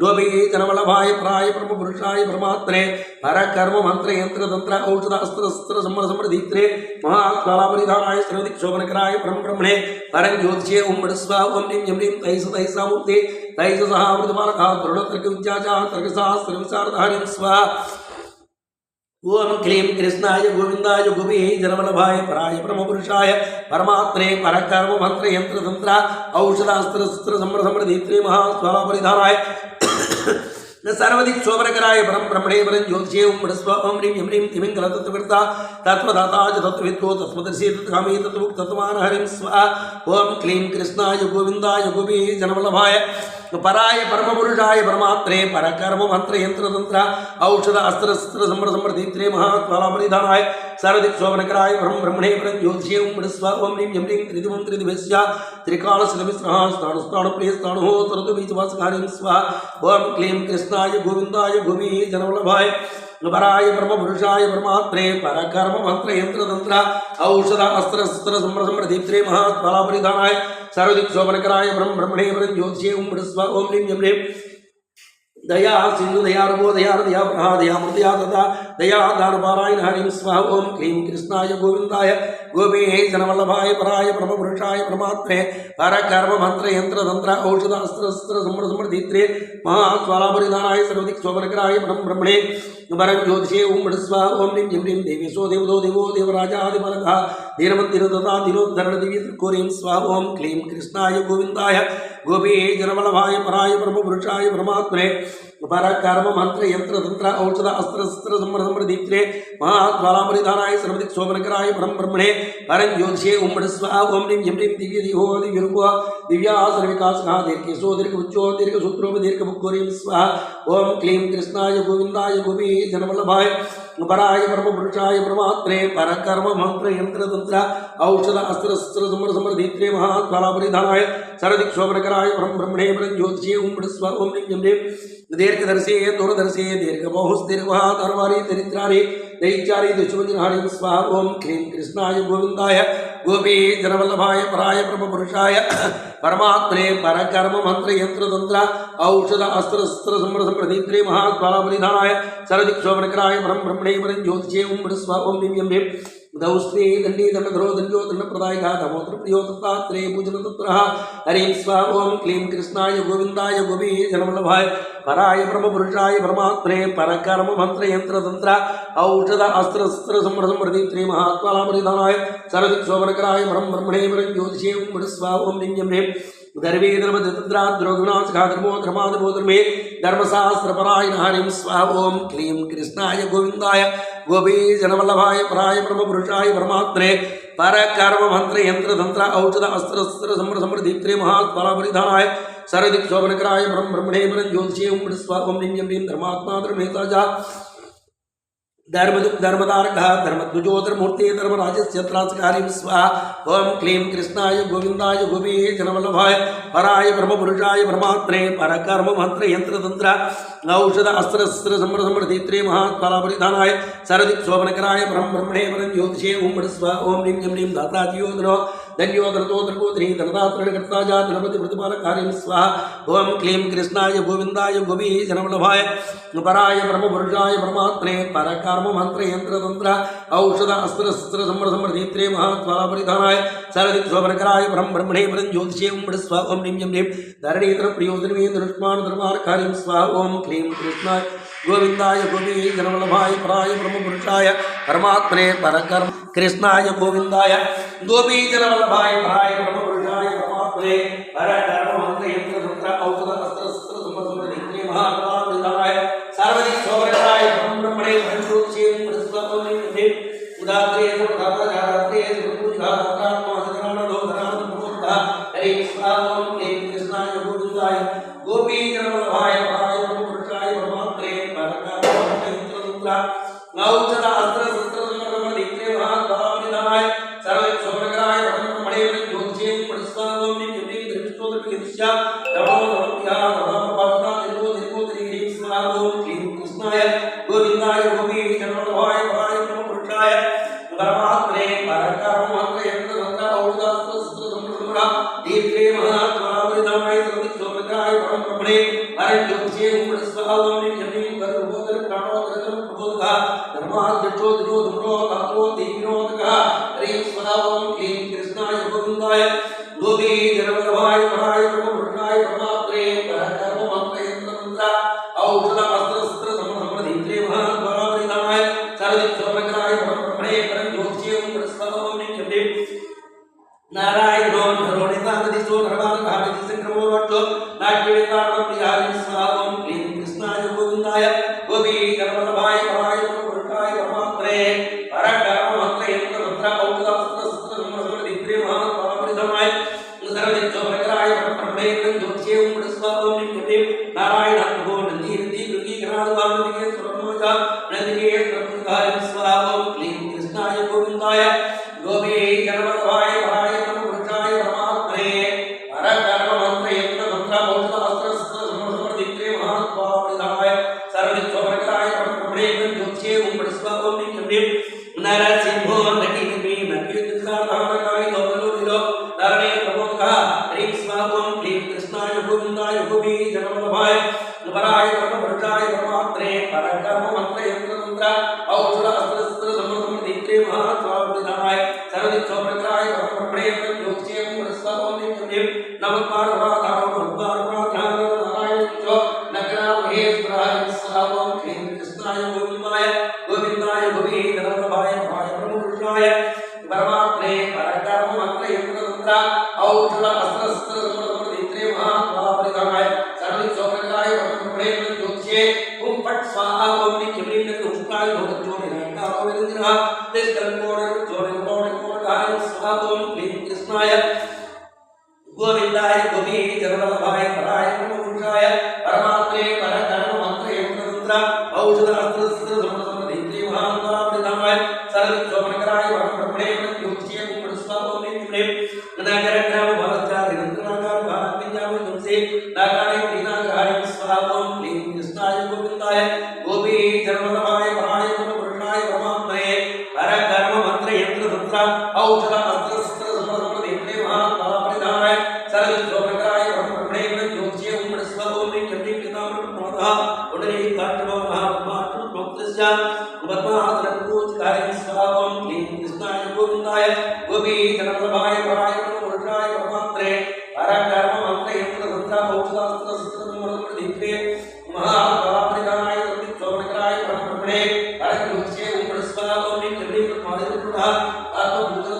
गोपीजनवल्लभाय पराय ब्रह्मपुरुषाय परमात्मने परकर्म मंत्र यंत्र तंत्र औषध अस्त्र शस्त्र समर समृद्धित्रे महाफलापरिधानाय सर्वदिक् शोभनकराय ब्रह्मणे परं ज्योतिषे ओम स्वा ओम निं यं तैषसामूर्ते तैषसहामृतपालकः तरुणतर्कविद्याचा तर्कशास्त्रविशारदहरिं स्वा ओम क्लीं कृष्णाय गोविंदाय गोपीजनवल्लभाय पराय ब्रह्मपुरुषाय परमात्मने परकर्म मंत्र यंत्र तंत्र औषध अस्त्र शस्त्र समर समृद्धित्रे महाफलापरिधानाय सर्वदिक् शोभनकराय ब्रह्मणे परं ज्योतिषे ओम स्वा ओम निं यं तिमिङ्गलतत्त्वकर्ता तत्त्वदाता च तत्त्वविद्वो तत्त्वदर्शी तत्त्वकामी तत्त्वमुक् तत्त्ववान् हरिं स्वा ओम क्लीं कृष्णाय गोविंदाय गोपीजनवल्लभाय पराय ब्रह्मपुरुषाय परमात्मने परकर्म मंत्र यंत्र तंत्र औषध अस्त्र शस्त्र समर समृद्धित्रे महाफलापरिधानाय सर्वदिक् शोभनकराय ब्रह्मणे परं ज्योतिषे ओम स्वा ओम निं यं त्रिदिवं त्रिदिवस्य त्रिकालशतमिस्रः स्थाणुप्रिय स्थाणुः तरतुबीजवासकारिं स्वा ओम क्लीं कृष्णाय गोविंदाय गोपीजनवल्लभाय पराय ब्रह्मपुरुषाय परमात्मने परकर्म मंत्र यंत्र तंत्र औषध अस्त्र शस्त्र समर समृद्धित्रे महाफलापरिधानाय सर्वदिक् शोभनकराय ब्रह्मणे परं ज्योतिषे ओम स्वा ओम निं यं दया सिंधु दया रूपो दया दया प्रहा दया मृदया तथा दया दानपारायण हरिं स्वा ओम क्लीं कृष्णाय गोविंदाय गोपीजनवल्लभाय पराय ब्रह्मपुरुषाय परमात्मने परकर्म मंत्र यंत्र तंत्र औषध अस्त्र शस्त्र समर समृद्धित्रे महाफलापरिधानाय सर्वदिक् शोभनकराय ब्रह्मणे परं ज्योतिषे ओम स्वा ओम निं यं देवेशो देवतो देवो देवराजादिपालकः धीरमन्दिरदता धीरोद्धरण दिव्य त्रिकोरीं स्वा ओम क्लीं कृष्णाय गोविंदाय गोपीजनवल्लभाय पराय ब्रह्मपुरुषाय परमात्मने परकर्म मंत्र यंत्र तंत्र औषध अस्त्र शस्त्र समर समृद्धित्रे महाफलापरिधानाय सर्वदिक् शोभनकराय ब्रह्मणे परं ज्योतिषे ओम स्वा ओम निं यं दिव्य दिवो दिव्यरूपो दिव्यासर्विकासः दीर्घेशो दीर्घमुच्चो दीर्घसूत्रो दीर्घमुक्कोरीं स्वा ओम क्लीं कृष्णाय गोविंदाय गोपीजनवल्लभाय पराय ब्रह्मपुरुषाय परमात्मने परकर्म मंत्र यंत्र तंत्र औषध अस्त्र शस्त्र समर समृद्धित्रे महाफलापरिधानाय सर्वदिक् शोभनकराय ब्रह्मणे परं ज्योतिषे ओम स्वा ओम निं यं दीर्घदर्शे दूरदर्शे दीर्घबाहुस्दीर्घः दर्वारी दरिद्रारी दैत्यारी दुष्मञ्जनहारिं स्वा ओम क्लीं कृष्णाय गोविंदाय गोपीजनवल्लभाय पराय ब्रह्मपुरुषाय परमात्मने परकर्म मंत्र यंत्र तंत्र औषध अस्त्र शस्त्र समर समृद्धित्रे महाफलापरिधानाय सर्वदिक् शोभनकराय ब्रह्मणे परं ज्योतिषे ओम स्वा ओम निं यं दौस्त्री दंडी दंडधरो दंडो दंडप्रदायिका धमोत्र प्रियो दत्तात्रे पूजन तत्रः हरिं स्वा ओम क्लीं कृष्णाय गोविंदाय गोपीजनवल्लभाय पराय ब्रह्मपुरुषाय परमात्मने परकर्म मंत्र यंत्र तंत्र औषध अस्त्र शस्त्र समर समृद्धित्रे महाफलापरिधानाय सर्वदिक् शोभनकराय ब्रह्मणे परं ज्योतिषे ओम स्वा ओम निं यं धर्मे धर्मद्राद्रोगुणासखा धर्मो धर्मादिबोधर्मे धर्मशास्त्रपरायण हरिं स्वाहा ओं क्लीं कृष्णाय गोविंदाय गोपीजनवल्लभाय पराय ब्रह्मपुरुषाय परमात्मने परकर्म मंत्र यंत्र तंत्र औषध अस्त्र अस्त्र समर समृद्धि महात्मलापरिधानाय सर्वदिक्शोभनकराय ब्रह्म ब्रह्मणे परं ज्योतिषे ओं स्वाहा ओं लिंगं लिं धर्मात्मा धर्मेता धर्मदारक धर्मध्वजो धर्मूर्ति धर्मराजस्य त्रासकारीं स्वाहा ओं क्लीं कृष्णाय गोविंदाय गोपीजनवल्लभाय पराय ब्रह्मपुरुषाय परमात्मने परकर्म मंत्र यंत्र तंत्र औषध अस्त्र अस्त्र समर समृद्धि महात्मलापरिधानाय सर्वदिक्शोभनकराय ब्रह्म ब्रह्मणे परं ज्योतिषे ओं स्वाहा ओं लिंगं लिं दाताजियोधनो धन्यो धनतो धनकोधरी धनदात्रणकर्ता जा धनपति प्रतिपालकारीं स्वाहा ओं क्लीं कृष्णाय गोविंदाय गोपीजनवल्लभाय पराय ब्रह्मपुरुषाय परमात्मने परकर्म मंत्र यंत्र तंत्र औषध अस्त्र अस्त्र समर समृद्धि महात्मलापरिधानाय सर्वदिक्शोभनकराय ब्रह्म ब्रह्मणे परं ज्योतिषे ओं स्वाहा ओं लिंगं लिं धरणीधर प्रियोधर्मे धनुष्मान धर्मार्कारीं स्वाहा ओं क्लीं कृष्णाय गोविंदाय गोपीजनवल्लभाय पराय ब्रह्मपुरुषाय परमात्मने परकर्म कृष्णाय गोविंदाय गोपीजनवल्लभाय पराय ब्रह्मपुरुषाय परमात्मने परकर्म मंत्र यंत्र तंत्र औषध अस्त्र अस्त्र समर समृद्धि महात्मलापरिधानाय सर्वदिक्शोभनकराय ब्रह्म ब्रह्मणे परं ज्योतिषे ओं स्वाहा ओं लिंगं लिं उदात्रे सुधाता जात्रे सुधात्मा सदानंदो धनानंदो हरि स्वाहा ओं क्लीं कृष्णाय गोविंदाय गोपीजनवल्लभाय पराय ब्रह्मपुरुषाय परमात्मने परकर्म मंत्र यंत्र तंत्र औषध अस्त्र शस्त्र समृद्धि महात्मलापरिधानाय सर्वदिक्शोभनकराय ब्रह्म ब्रह्मणे परं ज्योतिषे ओं स्वाहा ओं लिंगं लिं धर्मिष्ठोदर्पिदिश्या नमो नमः नमः निर्मोदरी स्वाहा ओं क्लीं कृष्णाय गोविंदाय गोपीजनवल्लभाय पराय ब्रह्मपुरुषाय परमात्मने परकर्म मंत्र यंत्र तंत्र औषध अस्त्र शस्त्र समृद्धि महात्मलापरिधानाय सर्वदिक्शोभनकराय ब्रह्म ब्रह्मणे परं ज्योतिषे ओं स्वाहा ओं लिंगं लिं गर्भोदर प्राणोदर प्रबोधः धर्माध्यक्षो दिनो धुम्रो धातो दीनोदकः हरि स्वाहा ओं क्लीं कृष्णाय गोविंदाय गोपीजनवल्लभाय पराय ब्रह्मपुरुषाय परमात्मने परकर्म मंत्र यंत्र तंत्र औषध अस्त्र शस्त्र समर समृद्धि महात्मलापरिधानाय सर्वदिक्शोभनकराय ब्रह्म ब्रह्मणे परं ज्योतिषे ओं स्वाहा ओं लिंगं लिं नारायणो नरोणितानदिशो नरवानघाटि संक्रमो वट्टो नाट्यवितारणप्रियाय स्वाहा ओं क्लीं कृष्णाय गोविंदाय गोपीजनवल्लभाय पराय ब्रह्मपुरुषाय परमात्मने परकर्म मंत्र यंत्र तंत्र औषध अस्त्र शस्त्र समर समृद्धि महात्मलापरिधानाय सर्वदिक्शोभनकराय ब्रह्म ब्रह्मणे परं ज्योतिषे ओं स्वाहा ओं लिंगं लिं नारायणो नंदी नंदी गंगी गणाधवानंदिके स्वरमोजा नंदिके स्वरमुद्धाय स्वाहा ओं क्लीं कृष्णाय गोविंदाय गोपीजनवल्लभाय पराय ब्रह्मपुरुषाय परमात्मने परकर्म मंत्र यंत्र तंत्र औषध अस्त्र शस्त्र समर समृद्धि महात्मलापरिधानाय सर्वदिक्शोभनकराय ब्रह्म ब्रह्मणे परं ज्योतिषे ओं स्वाहा ओं लिंगं लिं नरसिंहो नटिनिमि नटियुक्ताधानकाय दोलो धरणे प्रबोधः हरि स्वाहा ओं क्लीं कृष्णाय गोविंदाय गोपीजनवल्लभाय पराय ब्रह्मपुरुषाय परमात्मने परकर्म मंत्र यंत्र तंत्र औषध अस्त्र शस्त्र समर समृद्धि महात्मलापरिधानाय सर्वदिक्शोभनकराय ब्रह्म ब्रह्मणे परं ज्योतिषे ओं स्वाहा ओं लिंगं लिं नमः पार्वती नारायण नगरा महेश्वराय स्वाहा ओं क्लीं कृष्णाय गोविंदाय गोविंदाय गोपीजनवल्लभाय पराय ब्रह्मपुरुषाय परमात्मने परकर्म मंत्र यंत्र तंत्र औषध अस्त्र शस्त्र समर समृद्धि महात्मलापरिधानाय सर्वदिक्शोभनकराय ब्रह्म ब्रह्मणे परं ज्योतिषे ओं फट् स्वाहा ओं लिंगं लिं उष्णाय भोगज्योतिर्नकारोविरञ्जनः तेस्कल्पोणज्योतिर्नोणकोणकाय स्वाहा ओं क्लीं कृष्णाय गोविंदाय गोपीजनवल्लभाय पराय ब्रह्मपुरुषाय परमात्मने परकर्म मंत्र यंत्र तंत्र औषध अस्त्र शस्त्र समर समृद्धि महात्मलापरिधानाय सर्वदिक्शोभनकराय ब्रह्म ब्रह्मणे परं ज्योतिषे ओं स्वाहा ओं लिंगं लिं नगरग्राम भरचारि नंदनाकार भारतविज्ञान तुमसे नागाय प्रीनागाय स्वाहा ओं क्लीं कृष्णाय गोविंदाय गोपीजनवल्लभाय पराय ब्रह्मपुरुषाय परमात्मने परकर्म मंत्र यंत्र तंत्र औषध अस्त्र शस्त्र समर समृद्धि महात्मलापरिधानाय सर्वदिक्शोभनकराय ब्रह्म ब्रह्मणे परं ज्योतिषे ओं स्वाहा ओं लिंगं लिं पितामहः उडने काट्टवो महात्मात्मस्य पद्मासनपूजकाय स्वाहा ओं क्लीं कृष्णाय गोविंदाय गोपीजनवल्लभाय पराय ब्रह्मपुरुषाय परमात्मने परकर्म मंत्र यंत्र तंत्र औषध अस्त्र शस्त्र समर समृद्धि महात्मलापरिधानाय सर्वदिक्शोभनकराय ब्रह्म ब्रह्मणे परं ज्योतिषे ओं स्वाहा ओं लिंगं लिं आत्मभूतः आत्मभूतः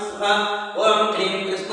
स्वाहा ओं क्लीं कृष्ण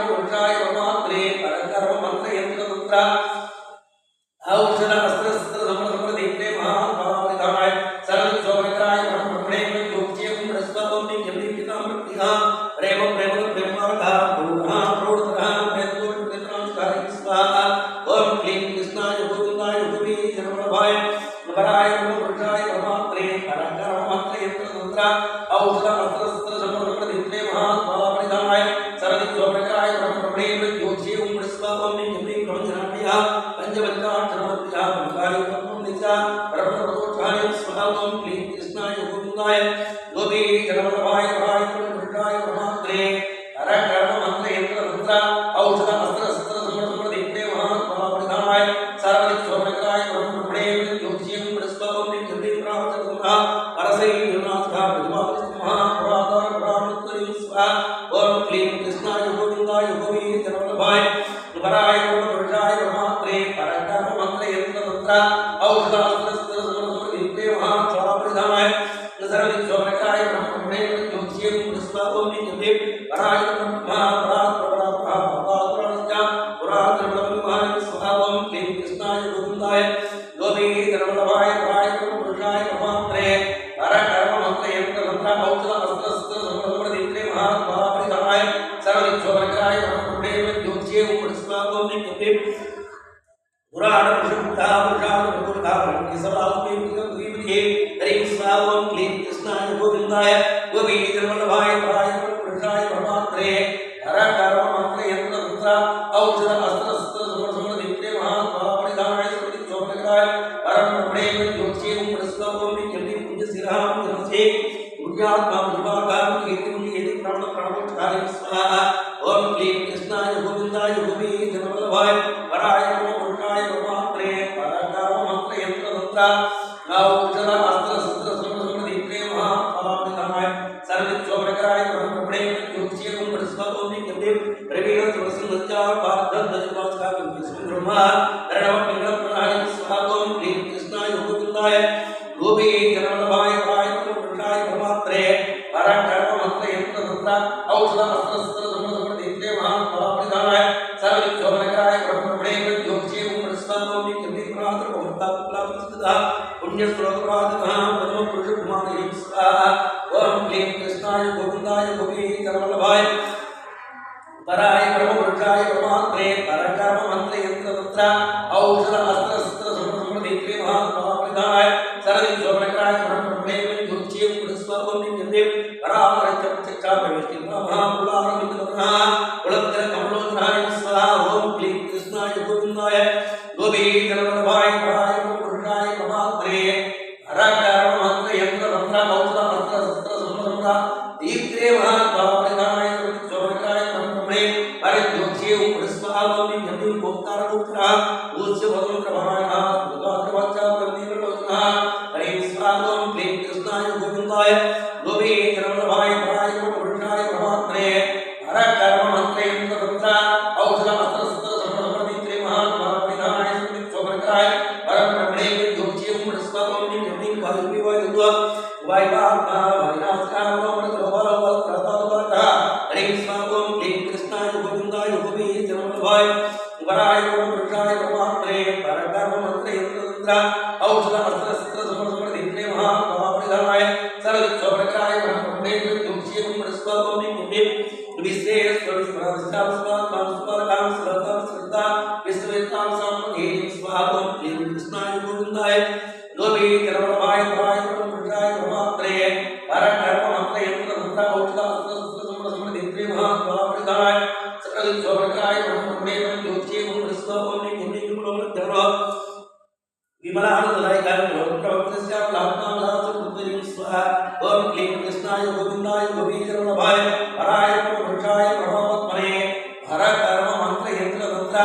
पुरुषाय परमात्मने परकर्म मंत्र यंत्र तंत्र औषध अस्त्र शस्त्र समृद्धि महाभावनाय सरल शोभकाय ब्रह्मणे योग्य प्रस्तावं नियमि पितामृतिहा प्रेम प्रेम प्रेमार्था पूर्णा प्रोडतः प्रेतोष प्रेतांस्कारी स्वाहा ओम क्लीं कृष्णाय गोविंदाय गोपी जनवल्लभाय वराय पुरुषाय परमात्मने परकर्म मंत्र यंत्र तंत्र औषध अस्त्र शस्त्र समृद्धि महाभावनाय सरल शोभकाय ब्रह्मणे योग्य प्रस्तावं नियमि पितामृतिहा पंचवंचाक्षरमत्या पंचाली परमनिचा परमप्रदोषाय स्वाहां क्लीं कृष्णाय गोविंदाय गोपी जनवल्लभाय वराय पुरुषाय परमात्मने परकर्म मंत्र यंत्र तंत्र औषध अस्त्र शस्त्र समृद्धि महाभावनाय सरल शोभकाय ब्रह्मणे योग्य प्रस्तावं नियमि प्रावचनः परसै निर्नाथः महापुरातन पुराणोत्तरी स्वाहा ओम क्लीं कृष्णाय गोविंदाय गोपी जनवल्लभाय वराय पुरुषाय परमात्मने परकर्म मंत्र यंत्र तंत्र औषध अस्त्र शस्त्र समृद्धि महाभावनाय सरल शोभकाय ब्रह्मणे योग्य प्रस्तावं नियमि वराय स्वाहां क्लीं कृष्णाय गोविंदाय गोपी जनवल्लभाय वराय पुरुषाय परमात्मने परकर्म मंत्र यंत्र तंत्र औषध अस्त्र शस्त्र समृद्धि महाभावनाय सरल शोभकाय ब्रह्मणे योग्य प्रस्तावं नियमि पुराण पुरुषा पुरुषाद पुरुषा ब्रह्मसभास्मि विगमद्विविधे हरिं स्वाहां क्लीं कृष्णाय गोविंदाय गोपी जनवल्लभाय वराय पुरुषाय परमात्मने परकर्म मंत्र यंत्र तंत्र औषध अस्त्र शस्त्र समृद्धि महाभावनाय सरल शोभकाय ब्रह्मणे योग्य प्रस्तावं नियमि पुण्यशिरां जनसे पुण्यात्मा विभागां कीर्तिमुनि प्राण प्राणोच्चारे स्वाहा ओम क्लीं कृष्णाय गोविंदाय गोपी जनवल्लभाय वराय पुरुषाय परमात्मने परकर्म मंत्र यंत्र तंत्र औषध अस्त्र शस्त्र समृद्धि महाभावनाय सरल शोभकाय ब्रह्मणे योग्य प्रस्तावं नियमि प्रवीण सुरसंध्या पार्थदजवाचका विष्णुब्रह्मा रणवपिंगल प्रणाय स्वाहां क्लीं कृष्णाय गोविंदाय गोपी जनवल्लभाय वराय पुरुषाय परमात्मने परकर्म मंत्र यंत्र तंत्र औषध अस्त्र शस्त्र समृद्धि महाभावनाय सरल शोभकाय ब्रह्मणे योग्य प्रस्तावं नियमि प्रातर्भवताप्लावचितः पुण्यश्लोकराजनः प्रथम पुरुष कुमारी स्वाहा ओम क्लीं कृष्णाय गोविंदाय गोपी जनवल्लभाय वराय पुरुषाय परमात्मने परकर्म मंत्र यंत्र तंत्र औषध अस्त्र शस्त्र समृद्धि महाभावनाय सरल शोभकाय ब्रह्मणे योग्य प्रस्तावं नियमि परामरचक्षा प्रविष्टि महापुलारविन्दनः कुलत्र कमलोचनाय स्वाहा ओम क्लीं कृष्णाय गोविंदाय गोपी जनवल्लभाय वराय पुरुषाय परमात्मने परकर्म मंत्र यंत्र तंत्र औषध अस्त्र शस्त्र समृद्धि महाभावनाय सरल शोभकाय ब्रह्मणे योग्य प्रस्तावं नियमि भोक्तारपुत्रः पूज्य भगवन्प्रभायः दुर्गाद्रवच्चा प्रदीपलोचनः हरिं स्वाहां क्लीं कृष्णाय गोविंदाय गोपी जनवल्लभाय वराय पुरुषाय परमात्मने परकर्म मंत्र यंत्र तंत्र औषध अस्त्र शस्त्र समृद्धि महाभावनाय सरल शोभकाय ब्रह्मणे योग्य प्रस्तावं नियमि वायुवात्मा वायुनास्कामोमृतोबलवलत्रतोबलतः हरिं स्वाहां क्लीं कृष्णाय गोविंदाय गोपी जनवल्लभाय वराय पुरुषाय परमात्मने परकर्म मंत्र यंत्र तंत्र औषध अस्त्र शस्त्र समृद्धि महाभावनाय सरल शोभकाय ब्रह्मणे योग्य प्रस्तावं नियमि विश्वेश्वरस्वरस्वरस्वात्मास्वरकां श्रद्धा विश्वेतां सम्महे स्वाहां क्लीं कृष्णाय गोविंदाय गोपी जनवल्लभाय वराय पुरुषाय परमात्मने परकर्म मंत्र यंत्र तंत्र औषध अस्त्र शस्त्र समृद्धि महाभावनाय सरल शोभकाय ब्रह्मणे योग्य प्रस्तावं नियमि विमलानंददायकाय प्रवक्तस्य प्लावनालासुपुत्रीं स्वाहा ओम क्लीं कृष्णाय गोविंदाय गोपी जनवल्लभाय वराय पुरुषाय परमात्मने परकर्म मंत्र यंत्र तंत्र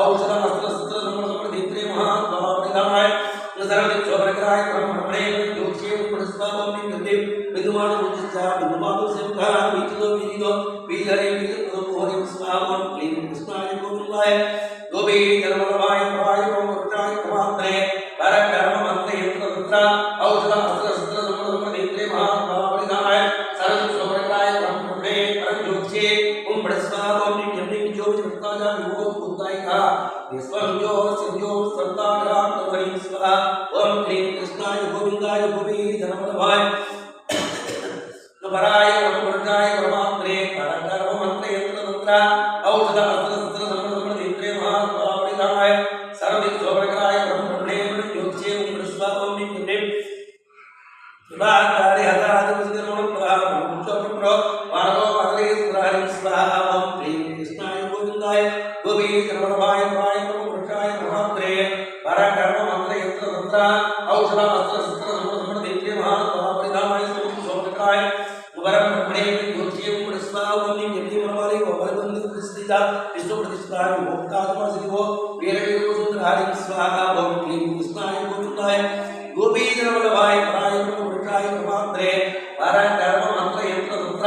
औषध अस्त्र शस्त्र समृद्धि महाभावनाय सरल शोभकाय ब्रह्मणे योग्य प्रस्तावं यम्मे बिंदुमानो मुचिता बिंदुमानो सेवका बीजो बीजो बीजरे बीजो हरि स्वाहा ओम क्लीं कृष्णाय गोविंदाय गोपी जन्मलवाय प्राय प्रमुखाय प्रमात्रे परकर्म मंत्र यंत्र तंत्र औषध अस्त्र शस्त्र संबंध नेत्रे महाबलिदाय सरस सोमराय ब्रह्मणे परमज्योतिषे ओम ब्रह्मस्वाहा ओम यम्मे ज्योति प्रकाशा विभो उदाय का विश्वंजो संजो संताग्रा हरि स्वाहा ओम क्लीं कृष्णाय गोविंदाय गोपी जन्मलवाय पराय प्रमुखाय प्रमात्रे परकर्म मंत्र यंत्र तंत्र औषध अस्त्र शस्त्र संबंध नेत्रे महाबलिदाय सरस सोमराय ब्रह्मणे परमज्योतिषे ओम ब्रह्मस्वाहा ओम यम्मे शिवाचार्य हजारादि पुष्करणं प्रहारं मुच्चोपप्रो वारगो वागले सुरारि स्वाहा ओम क्लीं कृष्णाय गोविंदाय गोपी जन्मलवाय प्राय प्रमुखाय प्रमात्रे परकर्म मंत्र यंत्र तंत्र औषध अस्त्र शस्त्र संबंध नेत्रे महाबलिदाय सरस सोमराय ब्रह्मणे ज्योतिषे ओम ब्रह्मस्वाहा ओम यम्मे मनवाले वबलबंध प्रतिष्ठिता विष्णु प्रतिष्ठा विभोक्तात्मा श्रीवो वीरवीरो सुंदरारि स्वाहा ओम क्लीं कृष्णाय गोविंदाय गोपी जन्मलवाय प्राय प्रमुखाय प्रमात्रे परकर्म मंत्र यंत्र तंत्र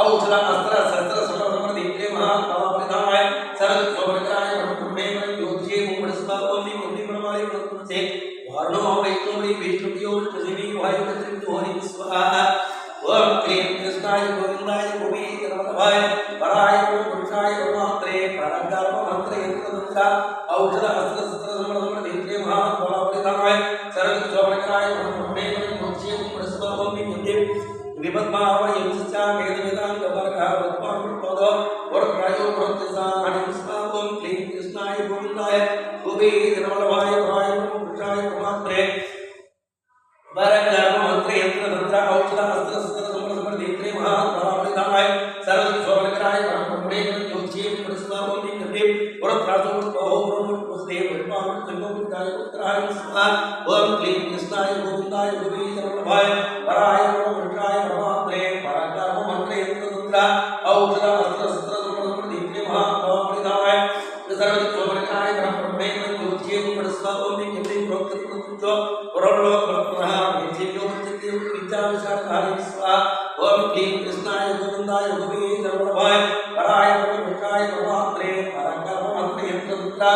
औषध अस्त्र शस्त्र संबंध नेत्रे महाबलिदाय सरस सोमराय ब्रह्मणे ज्योतिषे ओम ब्रह्मस्वाहा ओम यम्मे मनवाले वबलबंध वारणो वैष्णवी विष्णुप्रियो श्रीवी वायु हरि स्वाहा ओम क्लीं कृष्णाय गोविंदाय गोपी जन्मलवाय प्राय प्रमुखाय प्रमात्रे परकर्म मंत्र यंत्र तंत्र औषध अस्त्र शस्त्र संबंध नेत्रे महाबलिदाय सरस सोमराय ब्रह्मणे ज्योतिषे ओम ब्रह्मस्वाहा ओम यम्मे विपद्भाव यंचा वेदवेदांग वर्गः उत्पादो वर्गयो प्रत्यसा हरि स्वाहा ओम क्लीं कृष्णाय गोविंदाय गोपी जन्मलवाय प्राय प्रमुखाय प्रमात्रे परकर्म मंत्र यंत्र तंत्र औषध अस्त्र शस्त्र संबंध नेत्रे महाबलिदाय सरस सोमराय ब्रह्मणे ज्योतिषे ओम ब्रह्मस्वाहा ओम यम्मे पुरत्रासो बहु ब्रह्मोपस्ते विद्वान् संगोपिताय पुत्राय स्वाहा ओम क्लीं कृष्णाय गोविंदाय गोपी जन्मलवाय प्राय प्रमुखाय प्रमात्रे परकर्म मंत्र यंत्र तंत्र औषध अस्त्र शस्त्र संबंध नेत्रे महाबलिदाय सरस सोमराय ब्रह्मणे ज्योतिषे ओम ब्रह्मस्वाहा ओम यम्मे प्रोक्तपुरुषो पुरलोक ओम क्लीं कृष्णाय गोविंदाय गोपी जन्मलवाय प्राय प्रमुखाय प्रमात्रे परकर्म मंत्र यंत्र तंत्र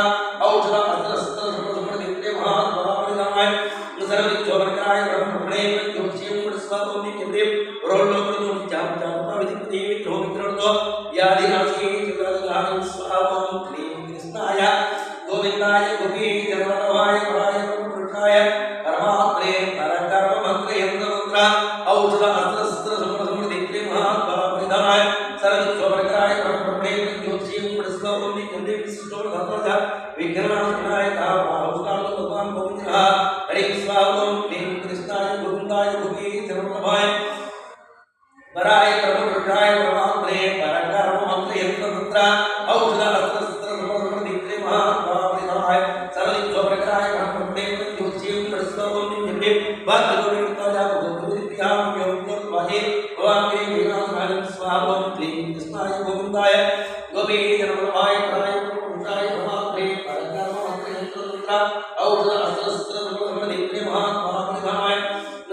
औषध अस्त्र शस्त्र संबंध नेत्रे महाबलिदाय सरस सोमराय ब्रह्मणे ज्योतिषे ओम ब्रह्मस्वाहा ओम यम्मे पुरलोक यादिनाथी जगद्धारं स्वाहा ओम क्लीं कृष्णाय गोविंदाय गोपी जन्मलवाय प्राय प्रमुखाय प्रमात्रे परकर्म मंत्र यंत्र तंत्र औषध अस्त्र शस्त्र संबंध नेत्रे महाबलिदाय सरस सोमराय ब्रह्मणे ज्योतिषे ओम ब्रह्मस्वाहा ओम यम्मे विष्णुर्धर्मज विघ्ननाशनाय औषधालो भगवान गोविंदः हरि स्वाहा ओम क्लीं कृष्णाय गोविंदाय गोपी जन्मलवाय प्राय प्रमुखाय प्रमात्रे परकर्म मंत्र यंत्र तंत्र औषध अस्त्र शस्त्र संबंध नेत्रे महाबलिदाय सरस सोमराय ब्रह्मणे ज्योतिषे ओम ब्रह्मस्वाहा ओम यम्मे भक्तगोविंदाय गोविंदाय योगवाहे भगवान के वीरासनाय स्वाहा ओम क्लीं कृष्णाय गोविंदाय गोपी जन्मलवाय प्राय प्रमुखाय प्रमात्रे परकर्म मंत्र यंत्र तंत्र औषध अस्त्र शस्त्र संबंध नेत्रे महाबलिदाय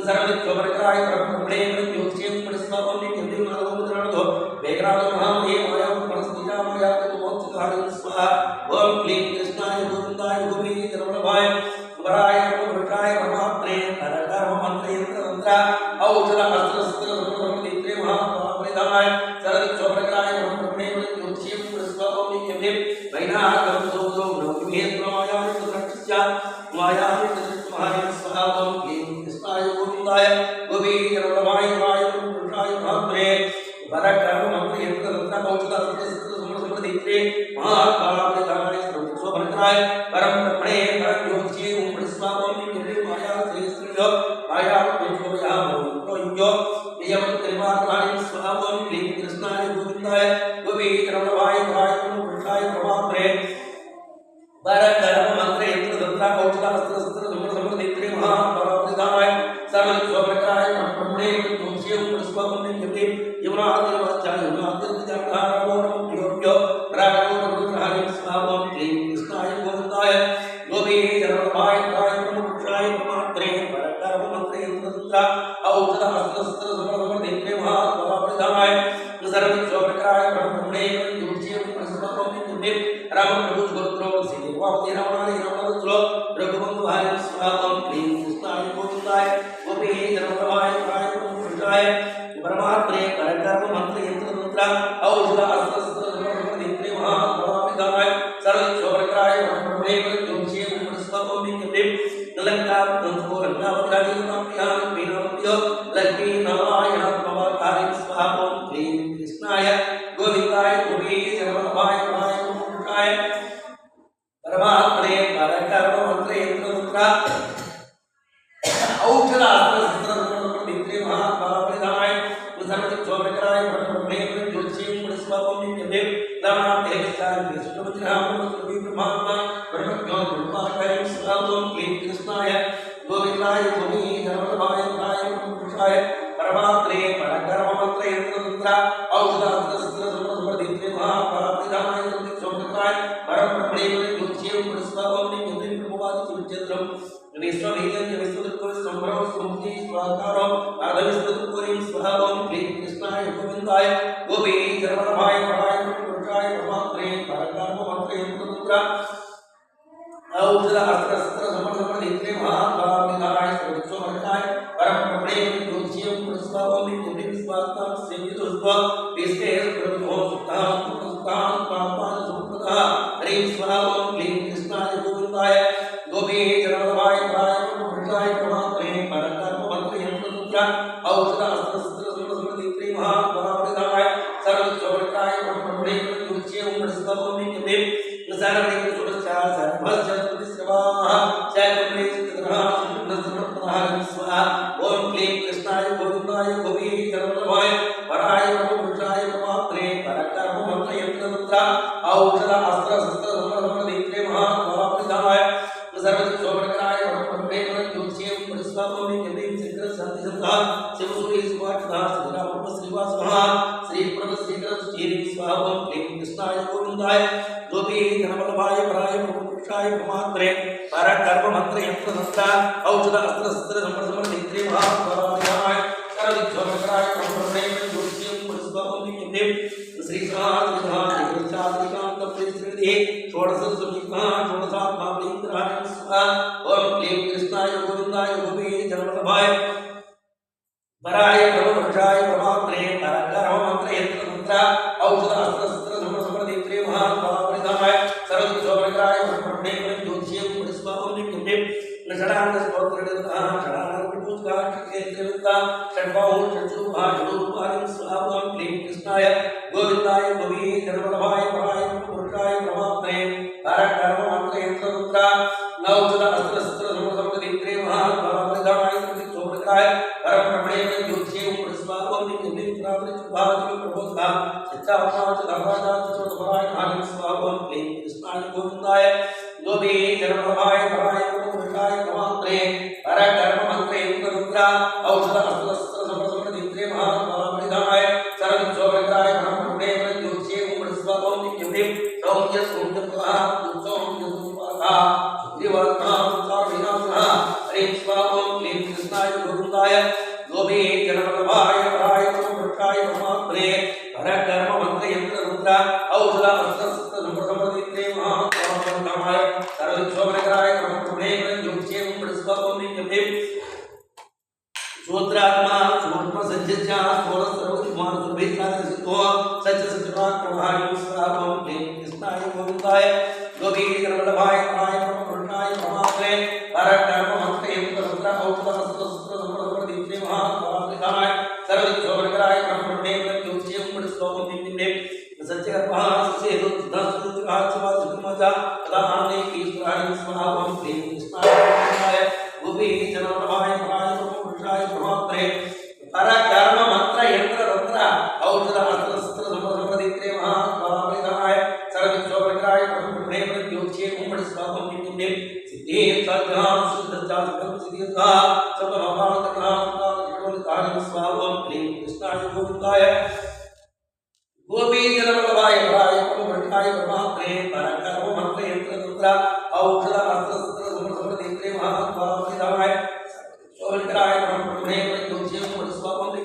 सरस सोमराय ब्रह्मणे ज्योतिषे ओम ब्रह्मस्वाहा ओम यम्मे मनोमुद्रणो वेगराज महामहे माया परस्तिजा माया मोक्षधारिं स्वाहा ओम क्लीं कृष्णाय गोविंदाय गोपी जन्मलवाय प्राय प्रमुखाय प्रमात्रे परकर्म मंत्र यंत्र तंत्र औषध अस्त्र शस्त्र संबंध नेत्रे महाबलिदाय सरस सोमराय ब्रह्मणे ज्योतिषे ओम ब्रह्मस्वाहा ओम यम्मे वैनाकं सोदो नौमिहे प्रमाया सुरक्षिता माया हरि स्वाहा ओम क्लीं कृष्णाय गोविंदाय गोपी जन्मलवाय प्राय प्रमुखाय प्रमात्रे परकर्म मंत्र यंत्र तंत्र औषध अस्त्र शस्त्र संबंध नेत्रे महाबलिदाय सरस सोमराय ब्रह्मणे ज्योतिषे ओम ब्रह्मस्वाहा ओम यम्मे माया श्रीयो माया पुष्पया मोयो यम त्रिमात्मानि स्वाहा ओम क्लीं कृष्णाय गोविंदाय गोपी जन्मलवाय प्राय प्रमुखाय प्रमात्रे परकर्म मंत्र यंत्र तंत्र औषध अस्त्र शस्त्र संबंध नेत्रे महाबलिदाय सरस सोमराय ब्रह्मणे ज्योतिषे ओम ब्रह्मस्वाहा ओम यम्मे यमुनादिर्वचायुनादिर्वचारणारमोरमोयो राघवो रुद्रहरि स्वाहा ओम क्लीं कृष्णाय गोविंदाय गोपी जन्मलवाय प्राय प्रमुखाय प्रमात्रे परकर्म मंत्र यंत्र तंत्र औषध अस्त्र अस्त्र समर देखे महात्माय सर्वोपकाराय ब्रह्मणे योज्यं प्रसन्नतों राम प्रभु गोत्रो श्रीवावती रामाय रामचलो रघुबंधु भाई स्वागतम क्लीं कृष्णाय गोविंदाय गोपी जन्मवाय प्राय पुरुषाय परमात्मे परकर्म मंत्र यंत्र तंत्र औषध अस्त्र शस्त्र समर देखे महात्माय सर्वोपकाराय ब्रह्मणे योज्यं प्रसन्नतों लंका तंत्र रंगावतारी नामयान वीरवत्यो लक्ष्मी नारायण पवतारी स्वाहा क्लीं कृष्णाय गोविंदाय गोपी जन्मवाय प्राय पुरुषाय परमात्मे परकर्म मंत्र यंत्र तंत्र औषध अस्त्र शस्त्र समर देखे महात्माय सर्वोपकाराय ब्रह्मणे योज्यं प्रसन्नतों नाम तेजस्चार कृष्णवज्रहामि ब्रह्मा ब्रह्मज्ञान ब्रह्माकाय स्वाहा क्लीं कृष्णाय गोविंदाय गोपी जन्मवाय प्राय पुरुषाय परमात्मे परकर्म मंत्र यंत्र तंत्र औषध अस्त्र शस्त्र समर देखे महात्माय सर्वोपकाराय परब्रह्मणे योज्यं प्रसन्नतों ब्रह्मवादी विचित्रम विश्ववेदन विश्वदुर्गो संभ्रम सुमुक्ति स्वाकारो आदविस्तुपुरीं स्वाहा क्लीं कृष्णाय गोविंदाय गोपी जन्मवाय प्राय पुरुषाय परमात्मे परकर्म मंत्र यंत्र तंत्र औषध अस्त्र शस्त्र समर देखे महात्माय सर्वोपकाराय परब्रह्मणे योज्यं प्रसन्नतों स्वात्म सेवितुस्व विष्टे प्रभो सुतां पापान सुप्रदा हरि स्वाहा क्लीं कृष्णाय गोविंदाय गोपी जन्मवाय प्राय पुरुषाय परमात्मे परकर्म मंत्र यंत्र तंत्र औषध अस्त्र शस्त्र समर देखे महात्माय सर्वोपकाराय परब्रह्मणे योज्यं प्रसन्नतों सर्वदेव सुरक्षा सर्वस्य स्वाहा चैतन्य चित्रहा सुन्दरप्रधान स्वाहा ओम क्लीं कृष्णाय गोविंदाय गोपी जन्मवाय पराय पुरुषाय परमात्मे परकर्म मंत्र यंत्र तंत्र औषध अस्त्र शस्त्र समर देखे महात्माय सर्वोपकाराय परब्रह्मणे योज्यं प्रसन्नतों शंकर शांति संधा शिवसूरी सुवाचना श्रीराम श्रीवासः श्रीप्रद श्रीकर श्री स्वाहा क्लीं कृष्णाय गोविंदाय गोपी जन्मवाय प्राय पुरुषाय परमात्मे परकर्म मंत्र यंत्र तंत्र औषध अस्त्र शस्त्र समर देखे महात्माय सर्वोपकाराय परब्रह्मणे योज्यं प्रसन्नतों श्री चाद्रिकांत श्रीनिधि षोडश सुमिका षोडशात्मा इंद्राय स्वाहा ओम क्लीं कृष्णाय गोविंदाय गोपी जन्मवाय पराय पुरुषाय परमात्मे परकर्म मंत्र यंत्र तंत्र औषध अस्त्र शस्त्र समर देखे महात्माय सर्वोपकाराय ब्रह्मणे योज्यं प्रसन्नतों षडांग स्तोत्रनिरतः षडांग पूजका क्षेत्रनिरता षड्बाहु षड्शुभा षडूपारिं स्वाहा क्लीं कृष्णाय गोविंदाय गोपी जन्मवाय प्राय पुरुषाय परमात्मे परकर्म मंत्र यंत्र तंत्र औषध अस्त्र शस्त्र समर देखे महात्माय सर्वोपकाराय परब्रह्मणे योज्यं प्रसन्नतों प्रबोधा चित्तात्मा धर्मादाच परायण स्वाहा क्लीं कृष्णाय गोविंदाय गोपी जन्मवाय प्राय पुरुषाय परमात्मे परकर्म मंत्र यंत्र तंत्र औषध अस्त्र शस्त्र समर देखे महात्माय सर्वोपकाराय ब्रह्मणे योज्यं प्रसन्नतों सौम्य सौम्यत्वा सौम्य सुपाधा सुग्रीवत्वा विनाशः हरि स्वाहा क्लीं कृष्णाय गोविंदाय गोपी जन्मवाय प्राय पुरुषाय परमात्मे परकर्म मंत्र यंत्र तंत्र औषध अस्त्र शस्त्र समर देखे महात्माय सर्वोपकाराय ब्रह्मणे योज्यं प्रसन्नतों श्रोत्रात्मा सूक्ष्म सज्जस्य स्थूल सर्वकुमार सुभेदार सिद्धो सच्च सच्चिदात्मभाय स्वाहा क्लीं कृष्णाय गोविंदाय गोपी जन्मवाय प्राय पुरुषाय परमात्मे परकर्म मंत्र यंत्र तंत्र औषध अस्त्र शस्त्र समर देखे महात्माय सर्वोपकाराय ब्रह्मणे योज्यं प्रसन्नतों सच्चिदात्मा सचेतो सिद्धास्तुतिकात्मा सुखमजा तदाने ईश्वराय स्वाहा क्लीं कृष्णाय गोविंदाय गोपी जन्मवाय प्राय पुरुषाय परमात्मे परकर्म मंत्र यंत्र तंत्र औषध अस्त्र शस्त्र समर देखे महात्माय सर्वोपकाराय ब्रह्मणे योज्यं प्रसन्नतों सिद्धि सद्धाम शुद्धता सकल सिद्धिता सर्वभावतका सर्वकार्य स्वाहा क्लीं कृष्णाय गोविंदाय गोपी जन्मवाय प्राय पुरुषाय परमात्मे परकर्म मंत्र यंत्र तंत्र औषध अस्त्र शस्त्र समर देखे महात्माय सर्वोपकाराय ब्रह्मणे योज्यं प्रसन्नतों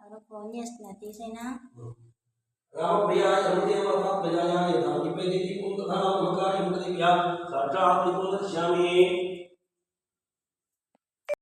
ఎవరో ఫోన్ చేస్తున్నారు తీసేనా రామప్రియాయ